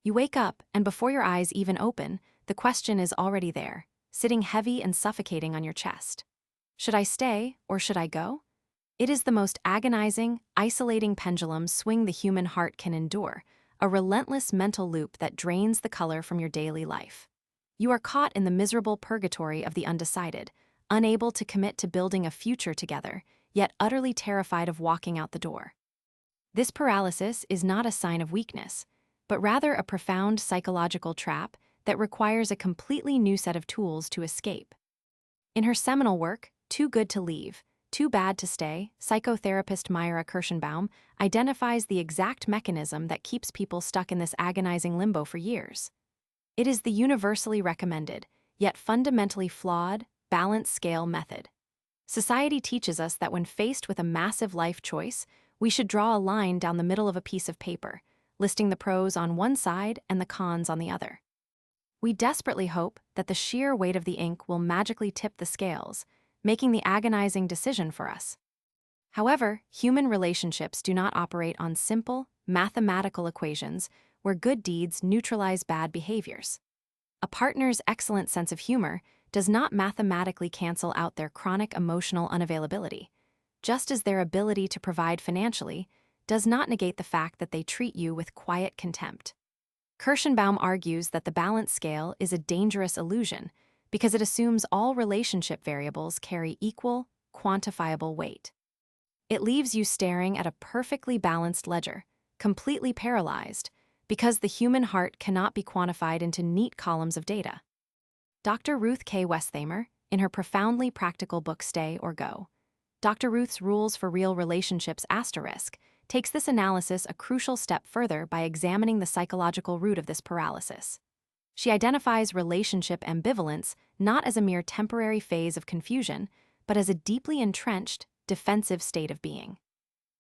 You wake up, and before your eyes even open, the question is already there, sitting heavy and suffocating on your chest. Should I stay or should I go? It is the most agonizing, isolating pendulum swing the human heart can endure, a relentless mental loop that drains the color from your daily life. You are caught in the miserable purgatory of the undecided, unable to commit to building a future together, yet utterly terrified of walking out the door. This paralysis is not a sign of weakness, but rather a profound psychological trap that requires a completely new set of tools to escape. In her seminal work, Too Good to Leave, Too Bad to Stay, psychotherapist Mira Kirshenbaum identifies the exact mechanism that keeps people stuck in this agonizing limbo for years. It is the universally recommended, yet fundamentally flawed, balance scale method. Society teaches us that when faced with a massive life choice, we should draw a line down the middle of a piece of paper, listing the pros on one side and the cons on the other. We desperately hope that the sheer weight of the ink will magically tip the scales, making the agonizing decision for us. However, human relationships do not operate on simple, mathematical equations where good deeds neutralize bad behaviors. A partner's excellent sense of humor does not mathematically cancel out their chronic emotional unavailability, just as their ability to provide financially does not negate the fact that they treat you with quiet contempt. Kirshenbaum argues that the balance scale is a dangerous illusion because it assumes all relationship variables carry equal, quantifiable weight. It leaves you staring at a perfectly balanced ledger, completely paralyzed, because the human heart cannot be quantified into neat columns of data. Dr. Ruth K. Westheimer, in her profoundly practical book Stay or Go, Dr. Ruth's Rules for Real Relationships *, takes this analysis a crucial step further by examining the psychological root of this paralysis. She identifies relationship ambivalence not as a mere temporary phase of confusion, but as a deeply entrenched, defensive state of being.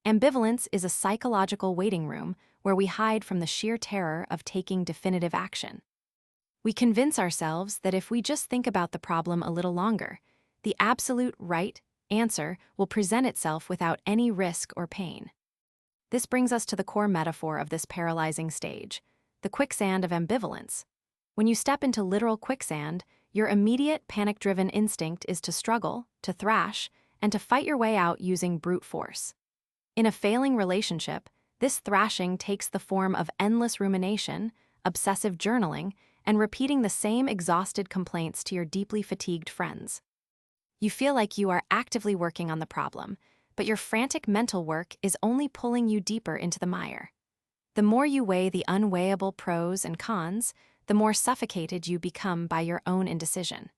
Ambivalence is a psychological waiting room where we hide from the sheer terror of taking definitive action. We convince ourselves that if we just think about the problem a little longer, the absolute right answer will present itself without any risk or pain. This brings us to the core metaphor of this paralyzing stage, the quicksand of ambivalence. When you step into literal quicksand, your immediate panic-driven instinct is to struggle, to thrash, and to fight your way out using brute force. In a failing relationship, this thrashing takes the form of endless rumination, obsessive journaling, and repeating the same exhausted complaints to your deeply fatigued friends. You feel like you are actively working on the problem, but your frantic mental work is only pulling you deeper into the mire. The more you weigh the unweighable pros and cons, the more suffocated you become by your own indecision.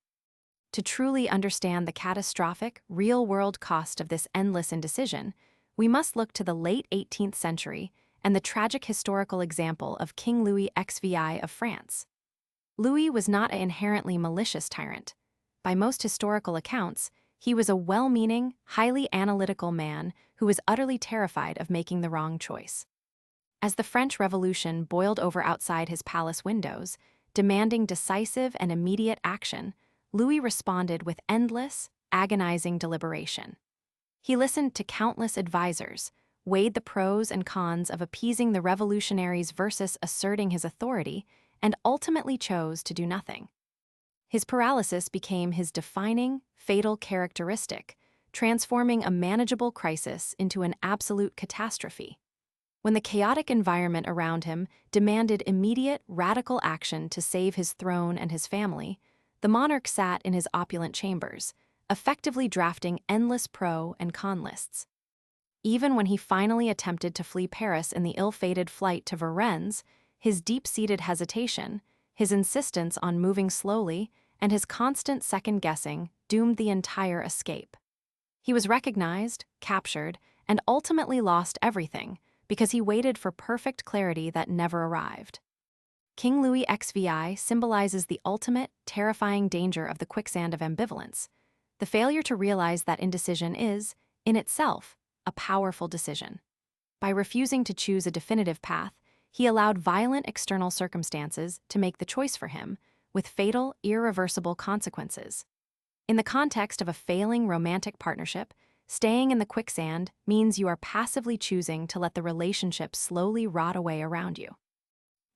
To truly understand the catastrophic, real-world cost of this endless indecision, we must look to the late 18th century and the tragic historical example of King Louis XVI of France. Louis was not an inherently malicious tyrant. By most historical accounts, he was a well-meaning, highly analytical man who was utterly terrified of making the wrong choice. As the French Revolution boiled over outside his palace windows, demanding decisive and immediate action, Louis responded with endless, agonizing deliberation. He listened to countless advisors, weighed the pros and cons of appeasing the revolutionaries versus asserting his authority, and ultimately chose to do nothing. His paralysis became his defining, fatal characteristic, transforming a manageable crisis into an absolute catastrophe. When the chaotic environment around him demanded immediate, radical action to save his throne and his family, the monarch sat in his opulent chambers, effectively drafting endless pro and con lists. Even when he finally attempted to flee Paris in the ill-fated flight to Varennes, his deep-seated hesitation, his insistence on moving slowly, and his constant second-guessing doomed the entire escape. He was recognized, captured, and ultimately lost everything because he waited for perfect clarity that never arrived. King Louis XVI symbolizes the ultimate, terrifying danger of the quicksand of ambivalence. The failure to realize that indecision is, in itself, a powerful decision. By refusing to choose a definitive path, he allowed violent external circumstances to make the choice for him, with fatal, irreversible consequences. In the context of a failing romantic partnership, staying in the quicksand means you are passively choosing to let the relationship slowly rot away around you.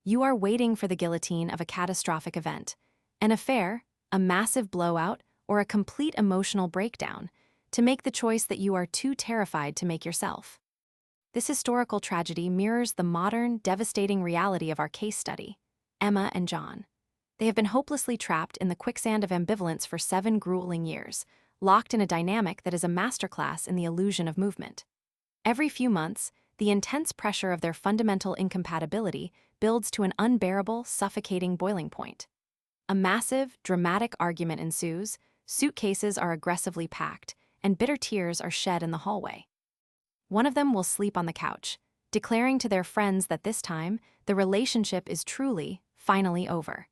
You are waiting for the guillotine of a catastrophic event, an affair, a massive blowout, or a complete emotional breakdown, to make the choice that you are too terrified to make yourself. This historical tragedy mirrors the modern, devastating reality of our case study, Emma and John. They have been hopelessly trapped in the quicksand of ambivalence for 7 grueling years, locked in a dynamic that is a masterclass in the illusion of movement. Every few months, the intense pressure of their fundamental incompatibility builds to an unbearable, suffocating boiling point. A massive, dramatic argument ensues, suitcases are aggressively packed, and bitter tears are shed in the hallway. One of them will sleep on the couch, declaring to their friends that this time, the relationship is truly, finally over.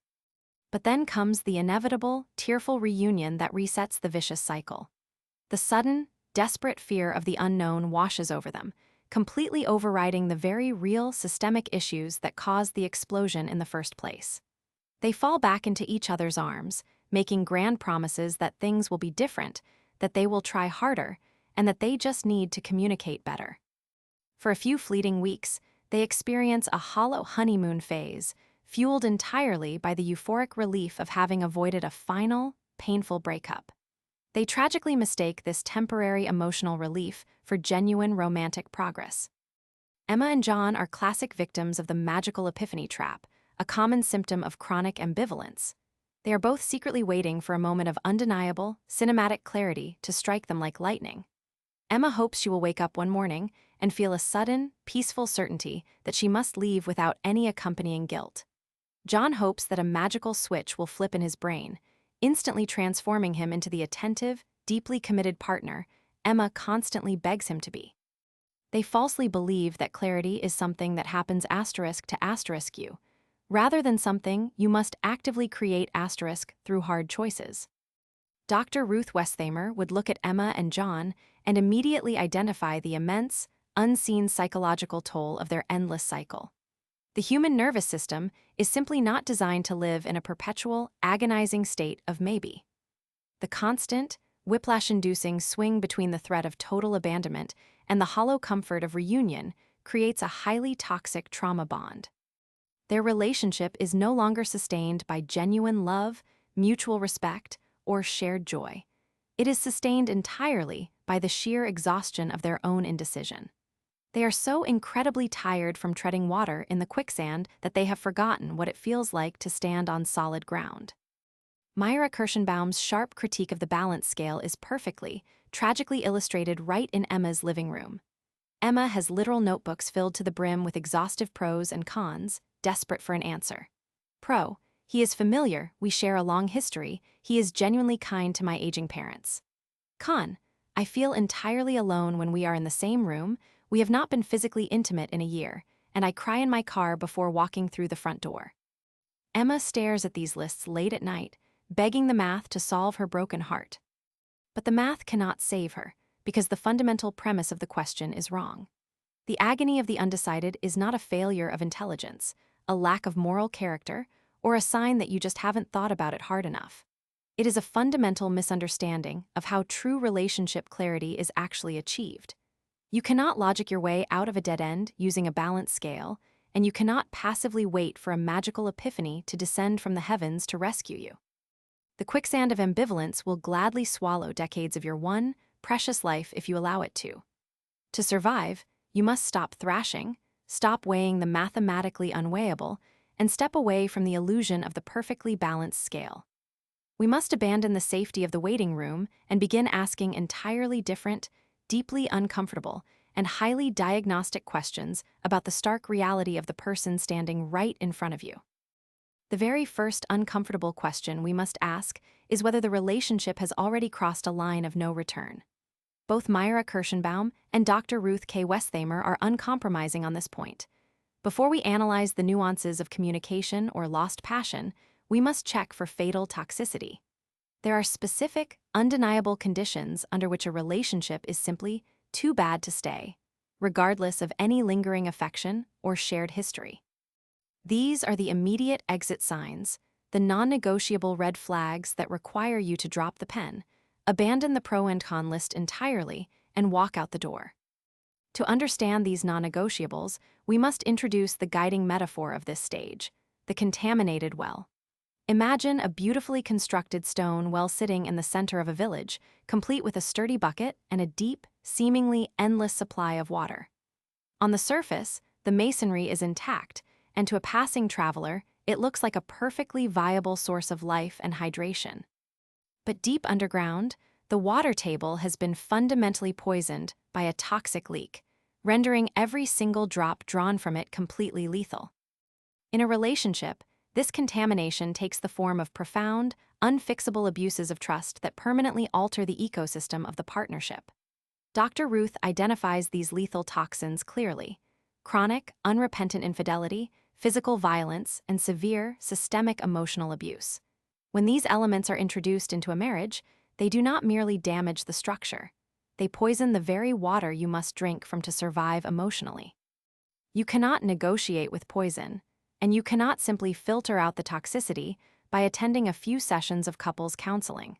But then comes the inevitable, tearful reunion that resets the vicious cycle. The sudden, desperate fear of the unknown washes over them, completely overriding the very real systemic issues that caused the explosion in the first place. They fall back into each other's arms, making grand promises that things will be different, that they will try harder, and that they just need to communicate better. For a few fleeting weeks, they experience a hollow honeymoon phase, fueled entirely by the euphoric relief of having avoided a final, painful breakup. They tragically mistake this temporary emotional relief for genuine romantic progress. Emma and John are classic victims of the magical epiphany trap, a common symptom of chronic ambivalence. They are both secretly waiting for a moment of undeniable, cinematic clarity to strike them like lightning. Emma hopes she will wake up one morning and feel a sudden, peaceful certainty that she must leave without any accompanying guilt. John hopes that a magical switch will flip in his brain, instantly transforming him into the attentive, deeply committed partner Emma constantly begs him to be. They falsely believe that clarity is something that happens *to you, rather than something you must actively create through hard choices. Dr. Ruth Westheimer would look at Emma and John and immediately identify the immense, unseen psychological toll of their endless cycle. The human nervous system is simply not designed to live in a perpetual, agonizing state of maybe. The constant, whiplash-inducing swing between the threat of total abandonment and the hollow comfort of reunion creates a highly toxic trauma bond. Their relationship is no longer sustained by genuine love, mutual respect, or shared joy. It is sustained entirely by the sheer exhaustion of their own indecision. They are so incredibly tired from treading water in the quicksand that they have forgotten what it feels like to stand on solid ground. Mira Kirshenbaum's sharp critique of the balance scale is perfectly, tragically illustrated right in Emma's living room. Emma has literal notebooks filled to the brim with exhaustive pros and cons, desperate for an answer. Pro: he is familiar, we share a long history, he is genuinely kind to my aging parents. Con: I feel entirely alone when we are in the same room, we have not been physically intimate in a year, and I cry in my car before walking through the front door. Emma stares at these lists late at night, begging the math to solve her broken heart. But the math cannot save her, because the fundamental premise of the question is wrong. The agony of the undecided is not a failure of intelligence, a lack of moral character, or a sign that you just haven't thought about it hard enough. It is a fundamental misunderstanding of how true relationship clarity is actually achieved. You cannot logic your way out of a dead end using a balance scale, and you cannot passively wait for a magical epiphany to descend from the heavens to rescue you. The quicksand of ambivalence will gladly swallow decades of your one, precious life if you allow it to. To survive, you must stop thrashing, stop weighing the mathematically unweighable, and step away from the illusion of the perfectly balanced scale. We must abandon the safety of the waiting room and begin asking entirely different, deeply uncomfortable, and highly diagnostic questions about the stark reality of the person standing right in front of you. The very first uncomfortable question we must ask is whether the relationship has already crossed a line of no return. Both Mira Kirshenbaum and Dr. Ruth K. Westheimer are uncompromising on this point. Before we analyze the nuances of communication or lost passion, we must check for fatal toxicity. There are specific, undeniable conditions under which a relationship is simply too bad to stay, regardless of any lingering affection or shared history. These are the immediate exit signs, the non-negotiable red flags that require you to drop the pen, abandon the pro and con list entirely, and walk out the door. To understand these non-negotiables, we must introduce the guiding metaphor of this stage, the contaminated well. Imagine a beautifully constructed stone well sitting in the center of a village, complete with a sturdy bucket and a deep, seemingly endless supply of water. On the surface, the masonry is intact, and to a passing traveler, it looks like a perfectly viable source of life and hydration. But deep underground, the water table has been fundamentally poisoned by a toxic leak, rendering every single drop drawn from it completely lethal. In a relationship, this contamination takes the form of profound, unfixable abuses of trust that permanently alter the ecosystem of the partnership. Dr. Ruth identifies these lethal toxins clearly: chronic, unrepentant infidelity, physical violence, and severe, systemic emotional abuse. When these elements are introduced into a marriage, they do not merely damage the structure. They poison the very water you must drink from to survive emotionally. You cannot negotiate with poison, and you cannot simply filter out the toxicity by attending a few sessions of couples counseling.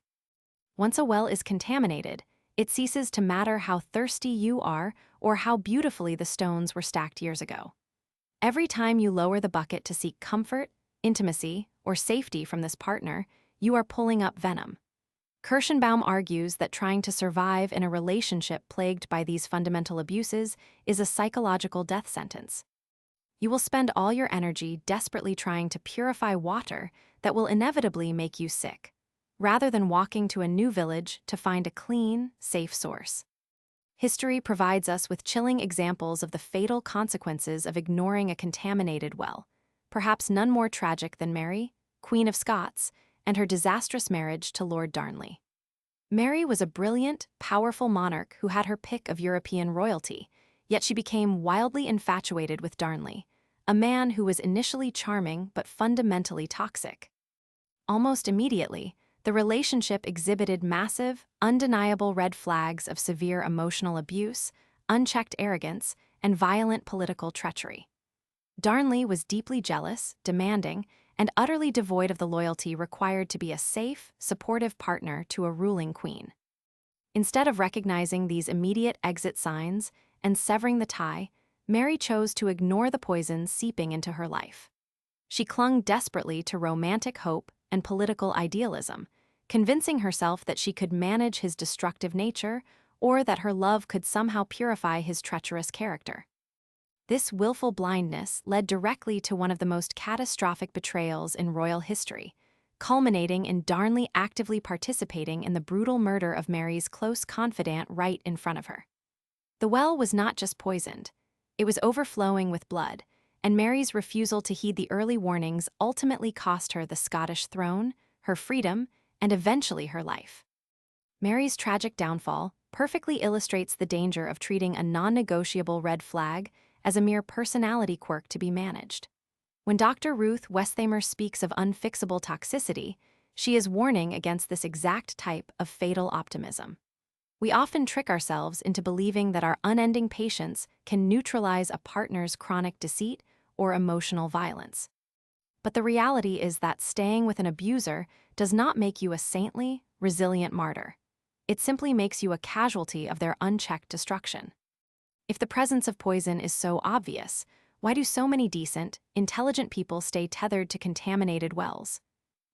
Once a well is contaminated, it ceases to matter how thirsty you are or how beautifully the stones were stacked years ago. Every time you lower the bucket to seek comfort, intimacy, or safety from this partner, you are pulling up venom. Kirshenbaum argues that trying to survive in a relationship plagued by these fundamental abuses is a psychological death sentence. You will spend all your energy desperately trying to purify water that will inevitably make you sick, rather than walking to a new village to find a clean, safe source. History provides us with chilling examples of the fatal consequences of ignoring a contaminated well, perhaps none more tragic than Mary, Queen of Scots, and her disastrous marriage to Lord Darnley. Mary was a brilliant, powerful monarch who had her pick of European royalty, yet she became wildly infatuated with Darnley, a man who was initially charming but fundamentally toxic. Almost immediately, the relationship exhibited massive, undeniable red flags of severe emotional abuse, unchecked arrogance, and violent political treachery. Darnley was deeply jealous, demanding, and utterly devoid of the loyalty required to be a safe, supportive partner to a ruling queen. Instead of recognizing these immediate exit signs and severing the tie, Mary chose to ignore the poison seeping into her life. She clung desperately to romantic hope and political idealism, convincing herself that she could manage his destructive nature or that her love could somehow purify his treacherous character. This willful blindness led directly to one of the most catastrophic betrayals in royal history, culminating in Darnley actively participating in the brutal murder of Mary's close confidant right in front of her. The well was not just poisoned, it was overflowing with blood, and Mary's refusal to heed the early warnings ultimately cost her the Scottish throne, her freedom, and eventually her life. Mary's tragic downfall perfectly illustrates the danger of treating a non-negotiable red flag as a mere personality quirk to be managed. When Dr. Ruth Westheimer speaks of unfixable toxicity, she is warning against this exact type of fatal optimism. We often trick ourselves into believing that our unending patience can neutralize a partner's chronic deceit or emotional violence. But the reality is that staying with an abuser does not make you a saintly, resilient martyr. It simply makes you a casualty of their unchecked destruction. If the presence of poison is so obvious, why do so many decent, intelligent people stay tethered to contaminated wells?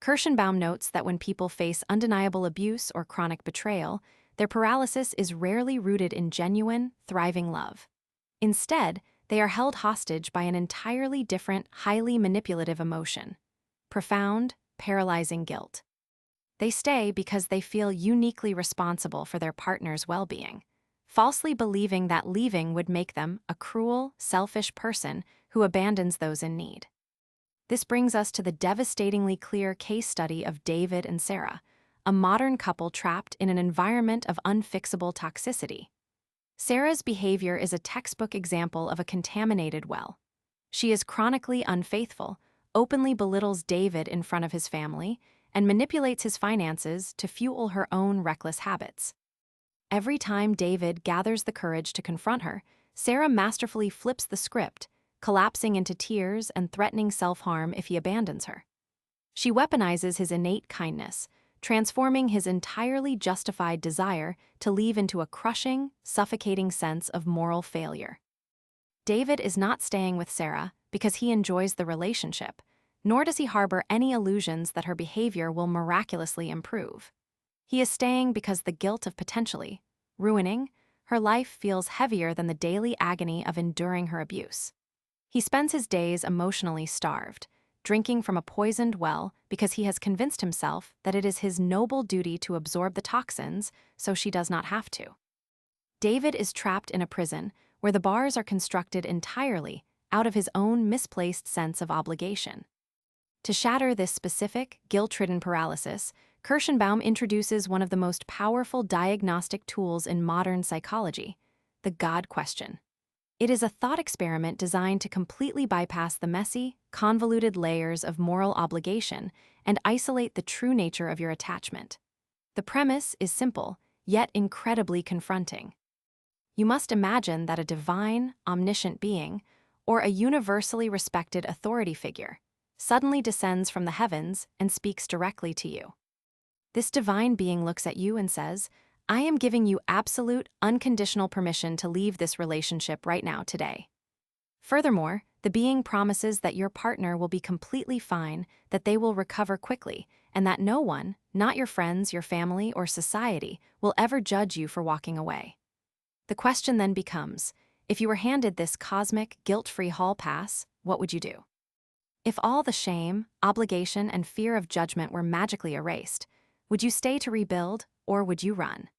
Kirshenbaum notes that when people face undeniable abuse or chronic betrayal, their paralysis is rarely rooted in genuine, thriving love. Instead, they are held hostage by an entirely different, highly manipulative emotion: profound, paralyzing guilt. They stay because they feel uniquely responsible for their partner's well-being, falsely believing that leaving would make them a cruel, selfish person who abandons those in need. This brings us to the devastatingly clear case study of David and Sarah, a modern couple trapped in an environment of unfixable toxicity. Sarah's behavior is a textbook example of a contaminated well. She is chronically unfaithful, openly belittles David in front of his family, and manipulates his finances to fuel her own reckless habits. Every time David gathers the courage to confront her, Sarah masterfully flips the script, collapsing into tears and threatening self-harm if he abandons her. She weaponizes his innate kindness, transforming his entirely justified desire to leave into a crushing, suffocating sense of moral failure. David is not staying with Sarah because he enjoys the relationship, nor does he harbor any illusions that her behavior will miraculously improve. He is staying because the guilt of potentially ruining her life feels heavier than the daily agony of enduring her abuse. He spends his days emotionally starved, drinking from a poisoned well because he has convinced himself that it is his noble duty to absorb the toxins so she does not have to. David is trapped in a prison where the bars are constructed entirely out of his own misplaced sense of obligation. To shatter this specific, guilt-ridden paralysis, Kirshenbaum introduces one of the most powerful diagnostic tools in modern psychology, the God question. It is a thought experiment designed to completely bypass the messy, convoluted layers of moral obligation and isolate the true nature of your attachment. The premise is simple, yet incredibly confronting. You must imagine that a divine, omniscient being, or a universally respected authority figure, suddenly descends from the heavens and speaks directly to you. This divine being looks at you and says, "I am giving you absolute, unconditional permission to leave this relationship right now, today." Furthermore, the being promises that your partner will be completely fine, that they will recover quickly, and that no one, not your friends, your family, or society, will ever judge you for walking away. The question then becomes, if you were handed this cosmic, guilt-free hall pass, what would you do? If all the shame, obligation, and fear of judgment were magically erased, would you stay to rebuild, or would you run?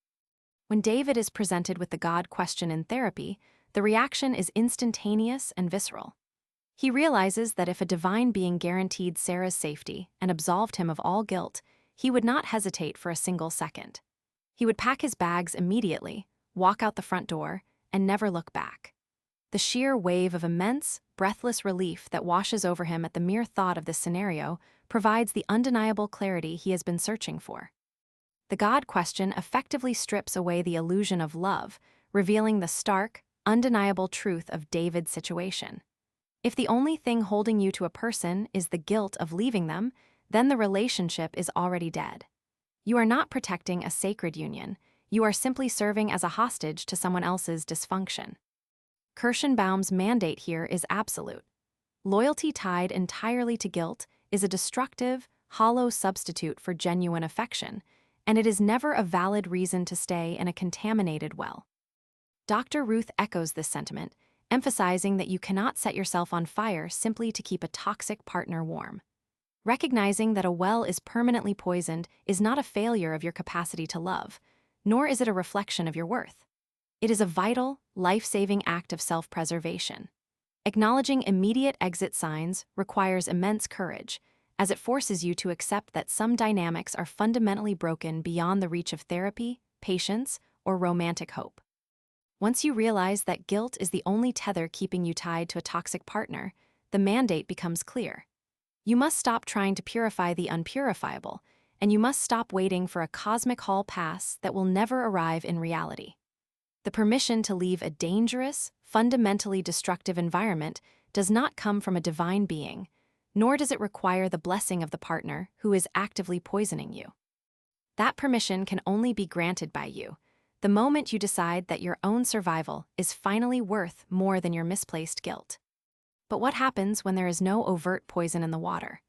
When David is presented with the God question in therapy, the reaction is instantaneous and visceral. He realizes that if a divine being guaranteed Sarah's safety and absolved him of all guilt, he would not hesitate for a single second. He would pack his bags immediately, walk out the front door, and never look back. The sheer wave of immense, breathless relief that washes over him at the mere thought of this scenario provides the undeniable clarity he has been searching for. The God question effectively strips away the illusion of love, revealing the stark, undeniable truth of David's situation. If the only thing holding you to a person is the guilt of leaving them, then the relationship is already dead. You are not protecting a sacred union. You are simply serving as a hostage to someone else's dysfunction. Kirshenbaum's mandate here is absolute. Loyalty tied entirely to guilt is a destructive, hollow substitute for genuine affection, and it is never a valid reason to stay in a contaminated well. Dr. Ruth echoes this sentiment, emphasizing that you cannot set yourself on fire simply to keep a toxic partner warm. Recognizing that a well is permanently poisoned is not a failure of your capacity to love, nor is it a reflection of your worth. It is a vital, life-saving act of self-preservation. Acknowledging immediate exit signs requires immense courage, as it forces you to accept that some dynamics are fundamentally broken beyond the reach of therapy, patience, or romantic hope. Once you realize that guilt is the only tether keeping you tied to a toxic partner, the mandate becomes clear. You must stop trying to purify the unpurifiable, and you must stop waiting for a cosmic hall pass that will never arrive in reality. The permission to leave a dangerous, fundamentally destructive environment does not come from a divine being, nor does it require the blessing of the partner who is actively poisoning you. That permission can only be granted by you, the moment you decide that your own survival is finally worth more than your misplaced guilt. But what happens when there is no overt poison in the water?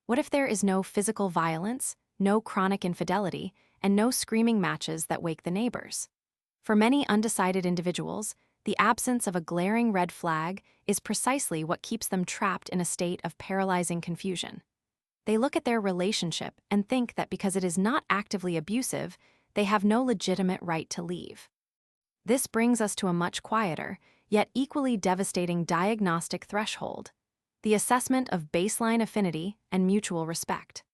What if there is no physical violence, no chronic infidelity, and no screaming matches that wake the neighbors? For many undecided individuals, the absence of a glaring red flag is precisely what keeps them trapped in a state of paralyzing confusion. They look at their relationship and think that because it is not actively abusive, they have no legitimate right to leave. This brings us to a much quieter, yet equally devastating diagnostic threshold: the assessment of baseline affinity and mutual respect.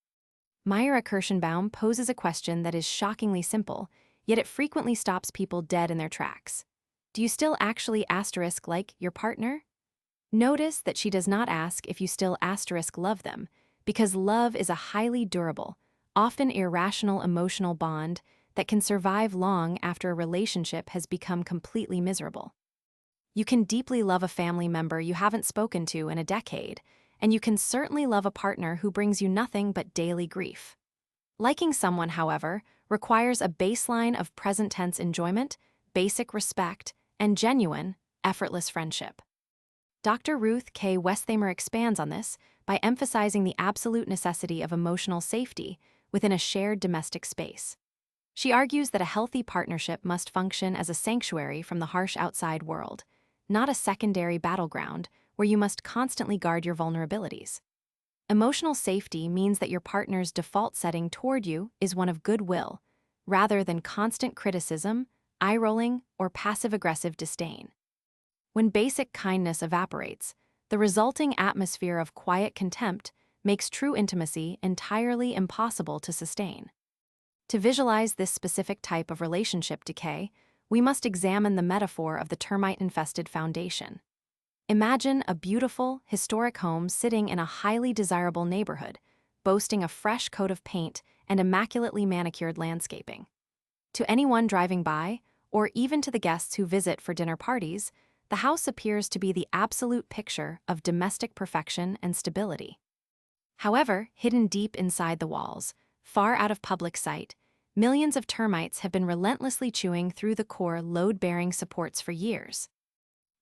Mira Kirshenbaum poses a question that is shockingly simple, yet it frequently stops people dead in their tracks. Do you still actually like your partner? Notice that she does not ask if you still love them, because love is a highly durable, often irrational emotional bond that can survive long after a relationship has become completely miserable. You can deeply love a family member you haven't spoken to in a decade, and you can certainly love a partner who brings you nothing but daily grief. Liking someone, however, requires a baseline of present tense enjoyment, basic respect, and genuine, effortless friendship. Dr. Ruth K. Westheimer expands on this by emphasizing the absolute necessity of emotional safety within a shared domestic space. She argues that a healthy partnership must function as a sanctuary from the harsh outside world, not a secondary battleground where you must constantly guard your vulnerabilities. Emotional safety means that your partner's default setting toward you is one of goodwill, rather than constant criticism, eye-rolling, or passive-aggressive disdain. When basic kindness evaporates, the resulting atmosphere of quiet contempt makes true intimacy entirely impossible to sustain. To visualize this specific type of relationship decay, we must examine the metaphor of the termite-infested foundation. Imagine a beautiful, historic home sitting in a highly desirable neighborhood, boasting a fresh coat of paint and immaculately manicured landscaping. To anyone driving by, or even to the guests who visit for dinner parties, the house appears to be the absolute picture of domestic perfection and stability. However, hidden deep inside the walls, far out of public sight, millions of termites have been relentlessly chewing through the core load-bearing supports for years.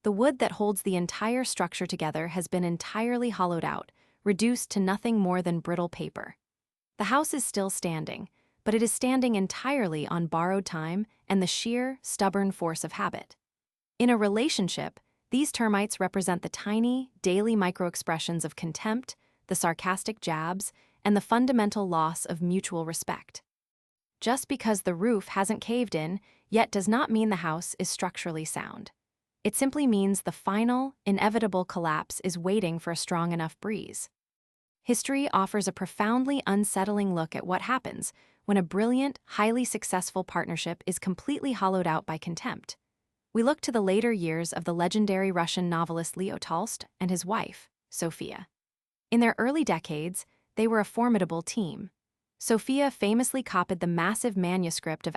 The wood that holds the entire structure together has been entirely hollowed out, reduced to nothing more than brittle paper. The house is still standing, but it is standing entirely on borrowed time and the sheer, stubborn force of habit. In a relationship, these termites represent the tiny, daily microexpressions of contempt, the sarcastic jabs, and the fundamental loss of mutual respect. Just because the roof hasn't caved in yet does not mean the house is structurally sound. It simply means the final, inevitable collapse is waiting for a strong enough breeze. History offers a profoundly unsettling look at what happens when a brilliant, highly successful partnership is completely hollowed out by contempt. We look to the later years of the legendary Russian novelist Leo Tolstoy and his wife, Sophia. In their early decades, they were a formidable team. Sophia famously copied the massive manuscript of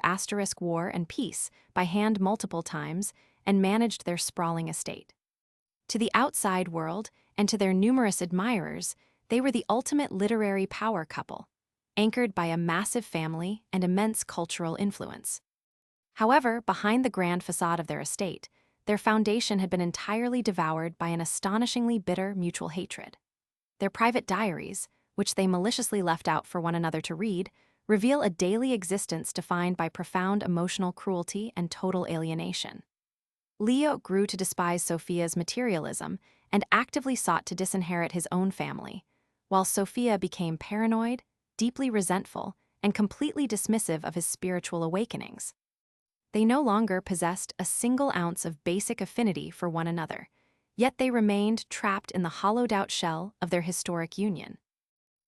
War and Peace by hand multiple times and managed their sprawling estate. To the outside world and to their numerous admirers, they were the ultimate literary power couple, anchored by a massive family and immense cultural influence. However, behind the grand facade of their estate, their foundation had been entirely devoured by an astonishingly bitter mutual hatred. Their private diaries, which they maliciously left out for one another to read, reveal a daily existence defined by profound emotional cruelty and total alienation. Leo grew to despise Sophia's materialism and actively sought to disinherit his own family, while Sophia became paranoid, deeply resentful, and completely dismissive of his spiritual awakenings. They no longer possessed a single ounce of basic affinity for one another, yet they remained trapped in the hollowed-out shell of their historic union.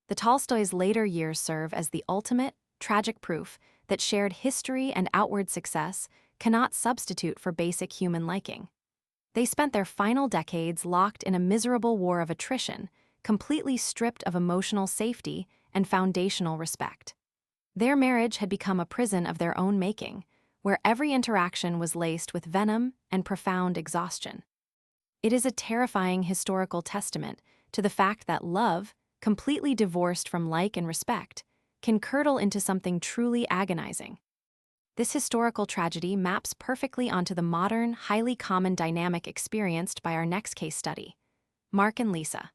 The Tolstoys' later years serve as the ultimate, tragic proof that shared history and outward success cannot substitute for basic human liking. They spent their final decades locked in a miserable war of attrition, completely stripped of emotional safety and foundational respect. Their marriage had become a prison of their own making, where every interaction was laced with venom and profound exhaustion. It is a terrifying historical testament to the fact that love, completely divorced from like and respect, can curdle into something truly agonizing. This historical tragedy maps perfectly onto the modern, highly common dynamic experienced by our next case study, Mark and Lisa.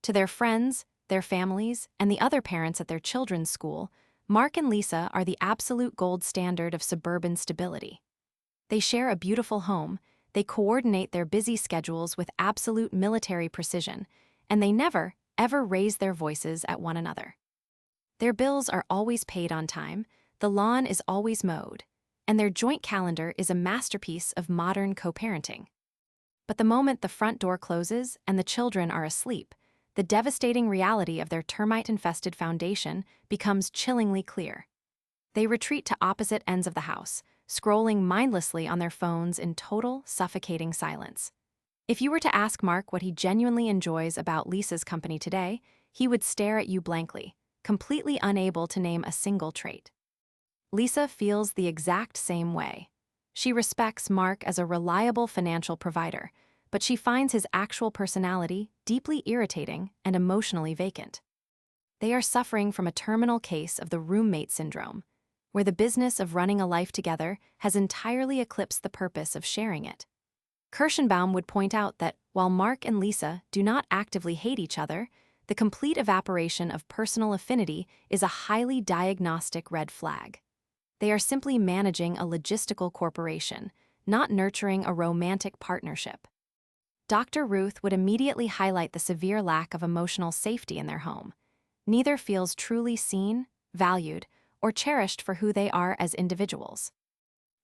To their friends, their families, and the other parents at their children's school, Mark and Lisa are the absolute gold standard of suburban stability. They share a beautiful home, they coordinate their busy schedules with absolute military precision, and they never, ever raise their voices at one another. Their bills are always paid on time, the lawn is always mowed, and their joint calendar is a masterpiece of modern co-parenting. But the moment the front door closes and the children are asleep, the devastating reality of their termite-infested foundation becomes chillingly clear. They retreat to opposite ends of the house, scrolling mindlessly on their phones in total, suffocating silence. If you were to ask Mark what he genuinely enjoys about Lisa's company today, he would stare at you blankly, completely unable to name a single trait. Lisa feels the exact same way. She respects Mark as a reliable financial provider, but she finds his actual personality deeply irritating and emotionally vacant. They are suffering from a terminal case of the roommate syndrome, where the business of running a life together has entirely eclipsed the purpose of sharing it. Kirshenbaum would point out that while Mark and Lisa do not actively hate each other, the complete evaporation of personal affinity is a highly diagnostic red flag. They are simply managing a logistical corporation, not nurturing a romantic partnership. Dr. Ruth would immediately highlight the severe lack of emotional safety in their home. Neither feels truly seen, valued, or cherished for who they are as individuals.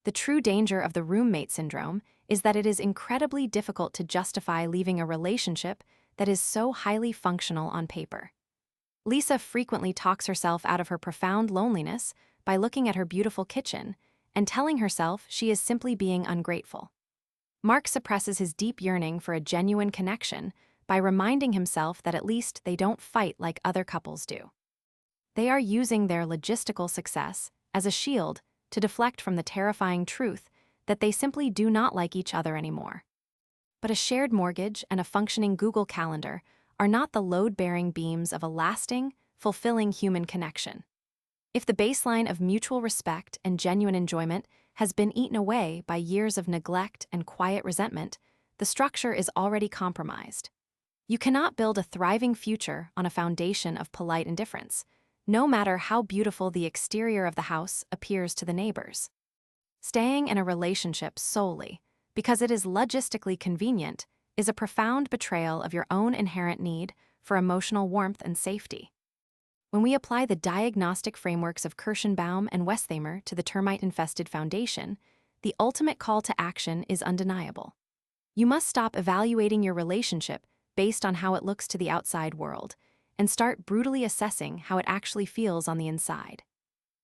The true danger of the roommate syndrome is that it is incredibly difficult to justify leaving a relationship that is so highly functional on paper. Lisa frequently talks herself out of her profound loneliness by looking at her beautiful kitchen and telling herself she is simply being ungrateful. Mark suppresses his deep yearning for a genuine connection by reminding himself that at least they don't fight like other couples do. They are using their logistical success as a shield to deflect from the terrifying truth that they simply do not like each other anymore. But a shared mortgage and a functioning Google Calendar are not the load-bearing beams of a lasting, fulfilling human connection. If the baseline of mutual respect and genuine enjoyment has been eaten away by years of neglect and quiet resentment, the structure is already compromised. You cannot build a thriving future on a foundation of polite indifference, no matter how beautiful the exterior of the house appears to the neighbors. Staying in a relationship solely because it is logistically convenient is a profound betrayal of your own inherent need for emotional warmth and safety. When we apply the diagnostic frameworks of Kirshenbaum and Westheimer to the termite-infested foundation, the ultimate call to action is undeniable. You must stop evaluating your relationship based on how it looks to the outside world and start brutally assessing how it actually feels on the inside.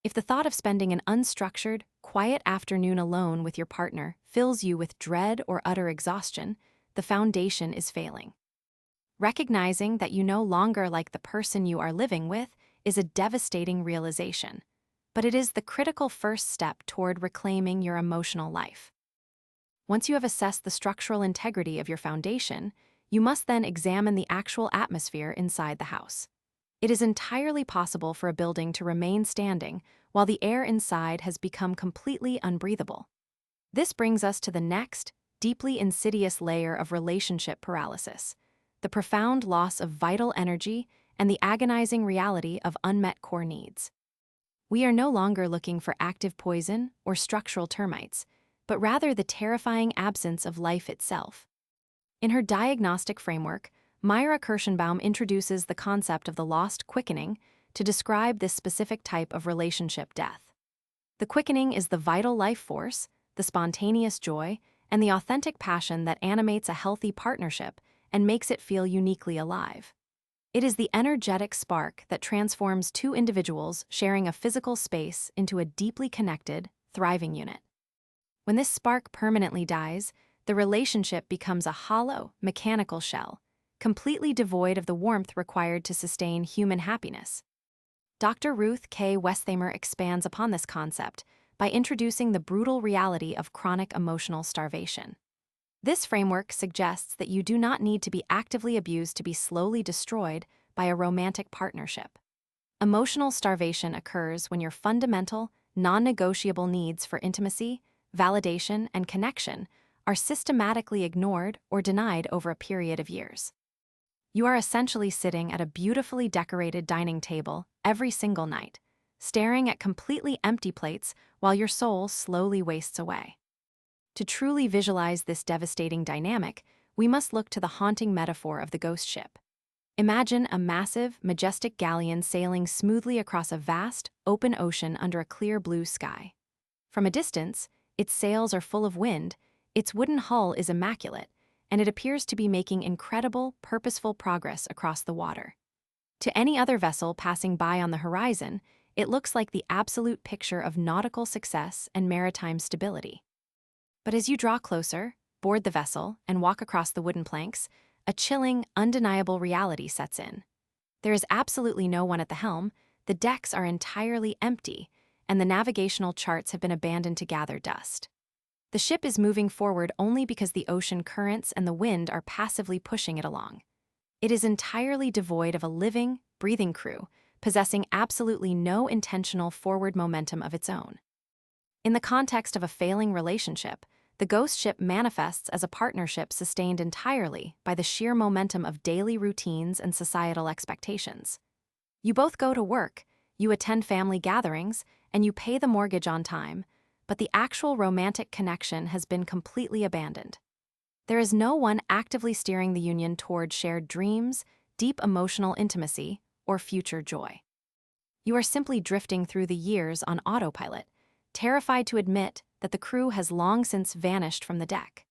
If the thought of spending an unstructured, quiet afternoon alone with your partner fills you with dread or utter exhaustion, the foundation is failing. Recognizing that you no longer like the person you are living with is a devastating realization, but it is the critical first step toward reclaiming your emotional life. Once you have assessed the structural integrity of your foundation, you must then examine the actual atmosphere inside the house. It is entirely possible for a building to remain standing while the air inside has become completely unbreathable. This brings us to the next, deeply insidious layer of relationship paralysis, the profound loss of vital energy and the agonizing reality of unmet core needs. We are no longer looking for active poison or structural termites, but rather the terrifying absence of life itself. In her diagnostic framework, Mira Kirshenbaum introduces the concept of the lost quickening to describe this specific type of relationship death. The quickening is the vital life force, the spontaneous joy, and the authentic passion that animates a healthy partnership and makes it feel uniquely alive. It is the energetic spark that transforms two individuals sharing a physical space into a deeply connected, thriving unit. When this spark permanently dies, the relationship becomes a hollow, mechanical shell, completely devoid of the warmth required to sustain human happiness. Dr. Ruth K. Westheimer expands upon this concept by introducing the brutal reality of chronic emotional starvation. This framework suggests that you do not need to be actively abused to be slowly destroyed by a romantic partnership. Emotional starvation occurs when your fundamental, non-negotiable needs for intimacy, validation, and connection are systematically ignored or denied over a period of years. You are essentially sitting at a beautifully decorated dining table every single night, staring at completely empty plates while your soul slowly wastes away. To truly visualize this devastating dynamic, we must look to the haunting metaphor of the ghost ship. Imagine a massive, majestic galleon sailing smoothly across a vast, open ocean under a clear blue sky. From a distance, its sails are full of wind, its wooden hull is immaculate, and it appears to be making incredible, purposeful progress across the water. To any other vessel passing by on the horizon, it looks like the absolute picture of nautical success and maritime stability. But as you draw closer, board the vessel, and walk across the wooden planks, a chilling, undeniable reality sets in. There is absolutely no one at the helm, the decks are entirely empty, and the navigational charts have been abandoned to gather dust. The ship is moving forward only because the ocean currents and the wind are passively pushing it along. It is entirely devoid of a living, breathing crew, possessing absolutely no intentional forward momentum of its own. In the context of a failing relationship, the ghost ship manifests as a partnership sustained entirely by the sheer momentum of daily routines and societal expectations. You both go to work, you attend family gatherings, and you pay the mortgage on time, but the actual romantic connection has been completely abandoned. There is no one actively steering the union toward shared dreams, deep emotional intimacy, or future joy. You are simply drifting through the years on autopilot, terrified to admit that the crew has long since vanished from the deck.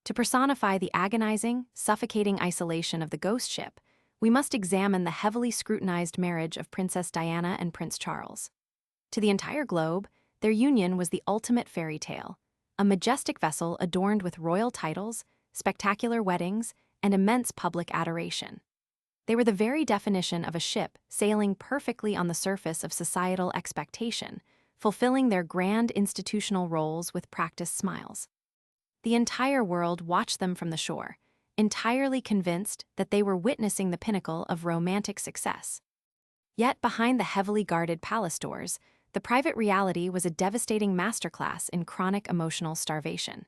To personify the agonizing, suffocating isolation of the ghost ship, we must examine the heavily scrutinized marriage of Princess Diana and Prince Charles. To the entire globe, their union was the ultimate fairy tale, a majestic vessel adorned with royal titles, spectacular weddings, and immense public adoration. They were the very definition of a ship sailing perfectly on the surface of societal expectation, fulfilling their grand institutional roles with practiced smiles. The entire world watched them from the shore, entirely convinced that they were witnessing the pinnacle of romantic success. Yet behind the heavily guarded palace doors, the private reality was a devastating masterclass in chronic emotional starvation.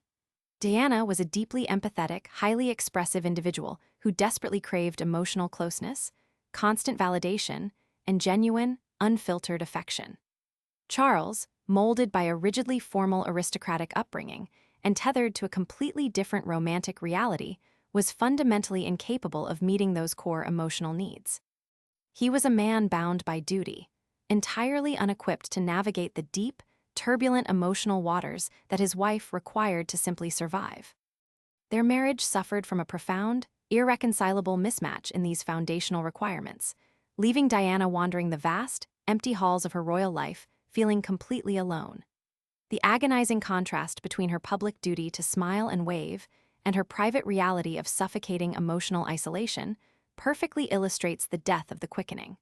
Diana was a deeply empathetic, highly expressive individual who desperately craved emotional closeness, constant validation, and genuine, unfiltered affection. Charles, molded by a rigidly formal aristocratic upbringing and tethered to a completely different romantic reality, was fundamentally incapable of meeting those core emotional needs. He was a man bound by duty, entirely unequipped to navigate the deep, turbulent emotional waters that his wife required to simply survive. Their marriage suffered from a profound, irreconcilable mismatch in these foundational requirements, leaving Diana wandering the vast, empty halls of her royal life, feeling completely alone. The agonizing contrast between her public duty to smile and wave and her private reality of suffocating emotional isolation perfectly illustrates the death of the quickening.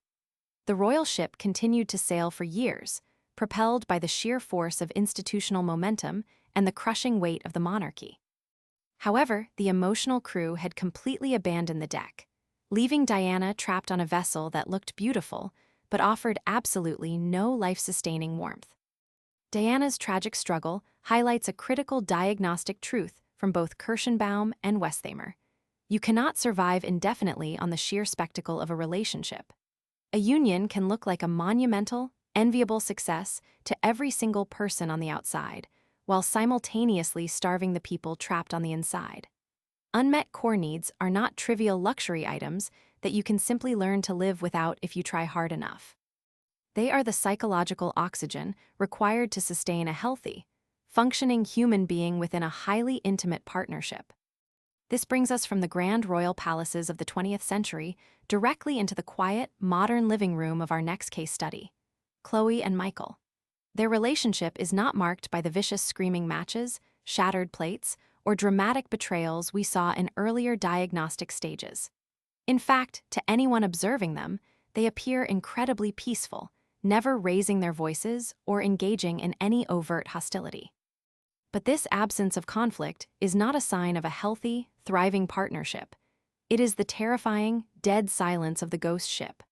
The royal ship continued to sail for years, propelled by the sheer force of institutional momentum and the crushing weight of the monarchy. However, the emotional crew had completely abandoned the deck, leaving Diana trapped on a vessel that looked beautiful but offered absolutely no life-sustaining warmth. Diana's tragic struggle highlights a critical diagnostic truth from both Kirshenbaum and Westheimer. You cannot survive indefinitely on the sheer spectacle of a relationship. A union can look like a monumental, enviable success to every single person on the outside, while simultaneously starving the people trapped on the inside. Unmet core needs are not trivial luxury items that you can simply learn to live without if you try hard enough. They are the psychological oxygen required to sustain a healthy, functioning human being within a highly intimate partnership. This brings us from the grand royal palaces of the 20th century directly into the quiet, modern living room of our next case study, Chloe and Michael. Their relationship is not marked by the vicious screaming matches, shattered plates, or dramatic betrayals we saw in earlier diagnostic stages. In fact, to anyone observing them, they appear incredibly peaceful, never raising their voices or engaging in any overt hostility. But this absence of conflict is not a sign of a healthy, thriving partnership. It is the terrifying, dead silence of the ghost ship.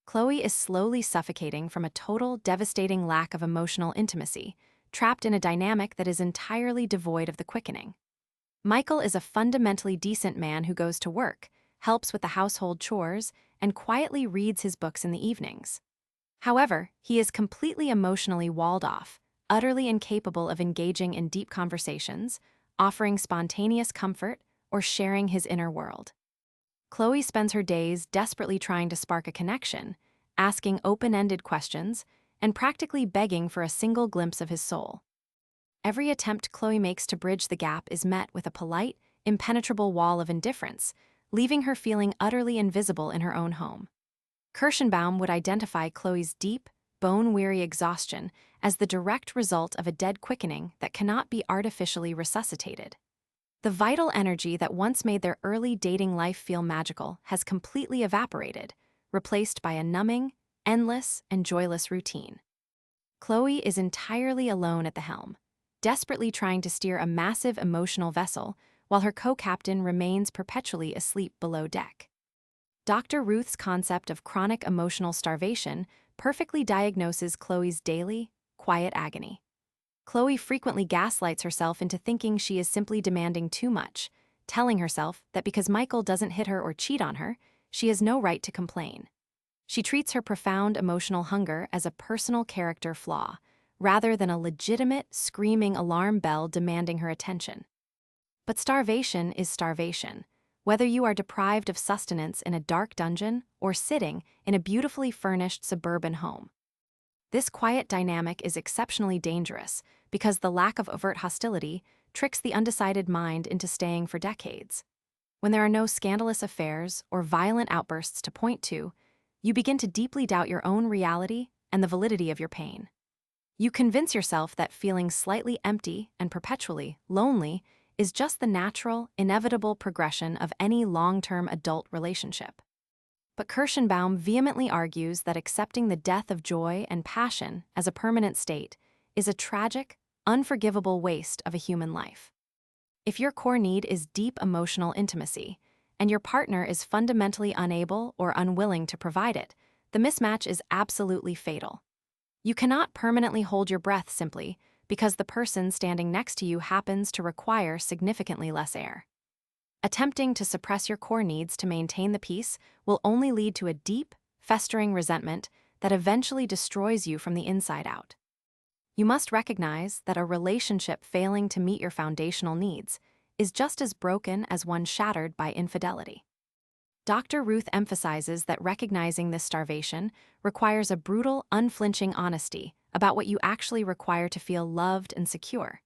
Chloe is slowly suffocating from a total, devastating lack of emotional intimacy, trapped in a dynamic that is entirely devoid of the quickening. Michael is a fundamentally decent man who goes to work, helps with the household chores, and quietly reads his books in the evenings. However, he is completely emotionally walled off, utterly incapable of engaging in deep conversations, offering spontaneous comfort, or sharing his inner world. Chloe spends her days desperately trying to spark a connection, asking open-ended questions, and practically begging for a single glimpse of his soul. Every attempt Chloe makes to bridge the gap is met with a polite, impenetrable wall of indifference, leaving her feeling utterly invisible in her own home. Kirshenbaum would identify Chloe's deep, bone-weary exhaustion as the direct result of a dead quickening that cannot be artificially resuscitated. The vital energy that once made their early dating life feel magical has completely evaporated, replaced by a numbing, endless, and joyless routine. Chloe is entirely alone at the helm, desperately trying to steer a massive emotional vessel while her co-captain remains perpetually asleep below deck. Dr. Ruth's concept of chronic emotional starvation perfectly diagnoses Chloe's daily, quiet agony. Chloe frequently gaslights herself into thinking she is simply demanding too much, telling herself that because Michael doesn't hit her or cheat on her, she has no right to complain. She treats her profound emotional hunger as a personal character flaw, rather than a legitimate, screaming alarm bell demanding her attention. But starvation is starvation, whether you are deprived of sustenance in a dark dungeon or sitting in a beautifully furnished suburban home. This quiet dynamic is exceptionally dangerous because the lack of overt hostility tricks the undecided mind into staying for decades. When there are no scandalous affairs or violent outbursts to point to, you begin to deeply doubt your own reality and the validity of your pain. You convince yourself that feeling slightly empty and perpetually lonely is just the natural, inevitable progression of any long-term adult relationship. But Kirshenbaum vehemently argues that accepting the death of joy and passion as a permanent state is a tragic, unforgivable waste of a human life. If your core need is deep emotional intimacy, and your partner is fundamentally unable or unwilling to provide it, the mismatch is absolutely fatal. You cannot permanently hold your breath simply because the person standing next to you happens to require significantly less air. Attempting to suppress your core needs to maintain the peace will only lead to a deep, festering resentment that eventually destroys you from the inside out. You must recognize that a relationship failing to meet your foundational needs is just as broken as one shattered by infidelity. Dr. Ruth emphasizes that recognizing this starvation requires a brutal, unflinching honesty about what you actually require to feel loved and secure.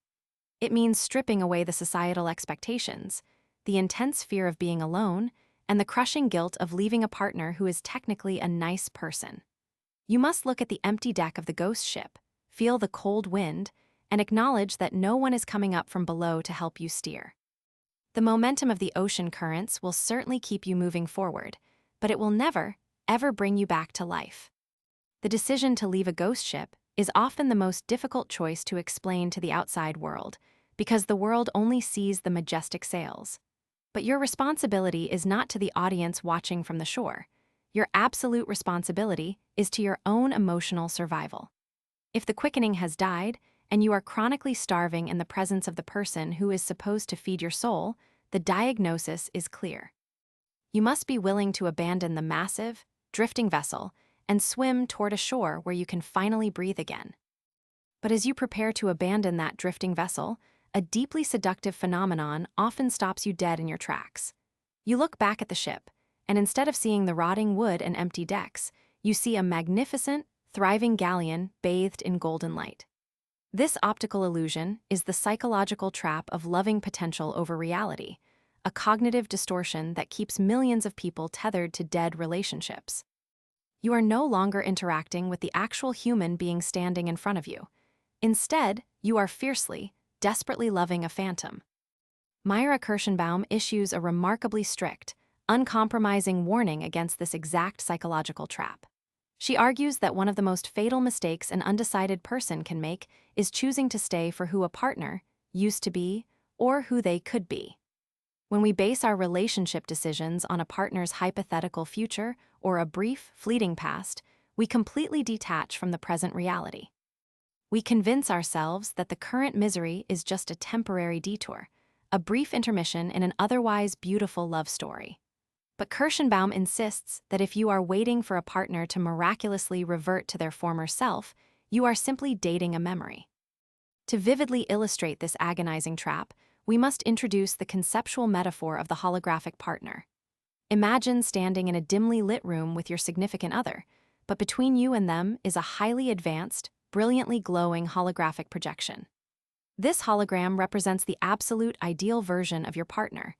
It means stripping away the societal expectations, the intense fear of being alone, and the crushing guilt of leaving a partner who is technically a nice person. You must look at the empty deck of the ghost ship, feel the cold wind, and acknowledge that no one is coming up from below to help you steer. The momentum of the ocean currents will certainly keep you moving forward, but it will never, ever bring you back to life. The decision to leave a ghost ship is often the most difficult choice to explain to the outside world, because the world only sees the majestic sails. But your responsibility is not to the audience watching from the shore. Your absolute responsibility is to your own emotional survival. If the quickening has died, and you are chronically starving in the presence of the person who is supposed to feed your soul, the diagnosis is clear. You must be willing to abandon the massive, drifting vessel and swim toward a shore where you can finally breathe again. But as you prepare to abandon that drifting vessel, a deeply seductive phenomenon often stops you dead in your tracks. You look back at the ship, and instead of seeing the rotting wood and empty decks, you see a magnificent, thriving galleon bathed in golden light. This optical illusion is the psychological trap of loving potential over reality, a cognitive distortion that keeps millions of people tethered to dead relationships. You are no longer interacting with the actual human being standing in front of you. Instead, you are fiercely, desperately loving a phantom. Mira Kirshenbaum issues a remarkably strict, uncompromising warning against this exact psychological trap. She argues that one of the most fatal mistakes an undecided person can make is choosing to stay for who a partner used to be or who they could be. When we base our relationship decisions on a partner's hypothetical future or a brief, fleeting past, we completely detach from the present reality. We convince ourselves that the current misery is just a temporary detour, a brief intermission in an otherwise beautiful love story. But Kirshenbaum insists that if you are waiting for a partner to miraculously revert to their former self, you are simply dating a memory. To vividly illustrate this agonizing trap, we must introduce the conceptual metaphor of the holographic partner. Imagine standing in a dimly lit room with your significant other, but between you and them is a highly advanced, brilliantly glowing holographic projection. This hologram represents the absolute ideal version of your partner.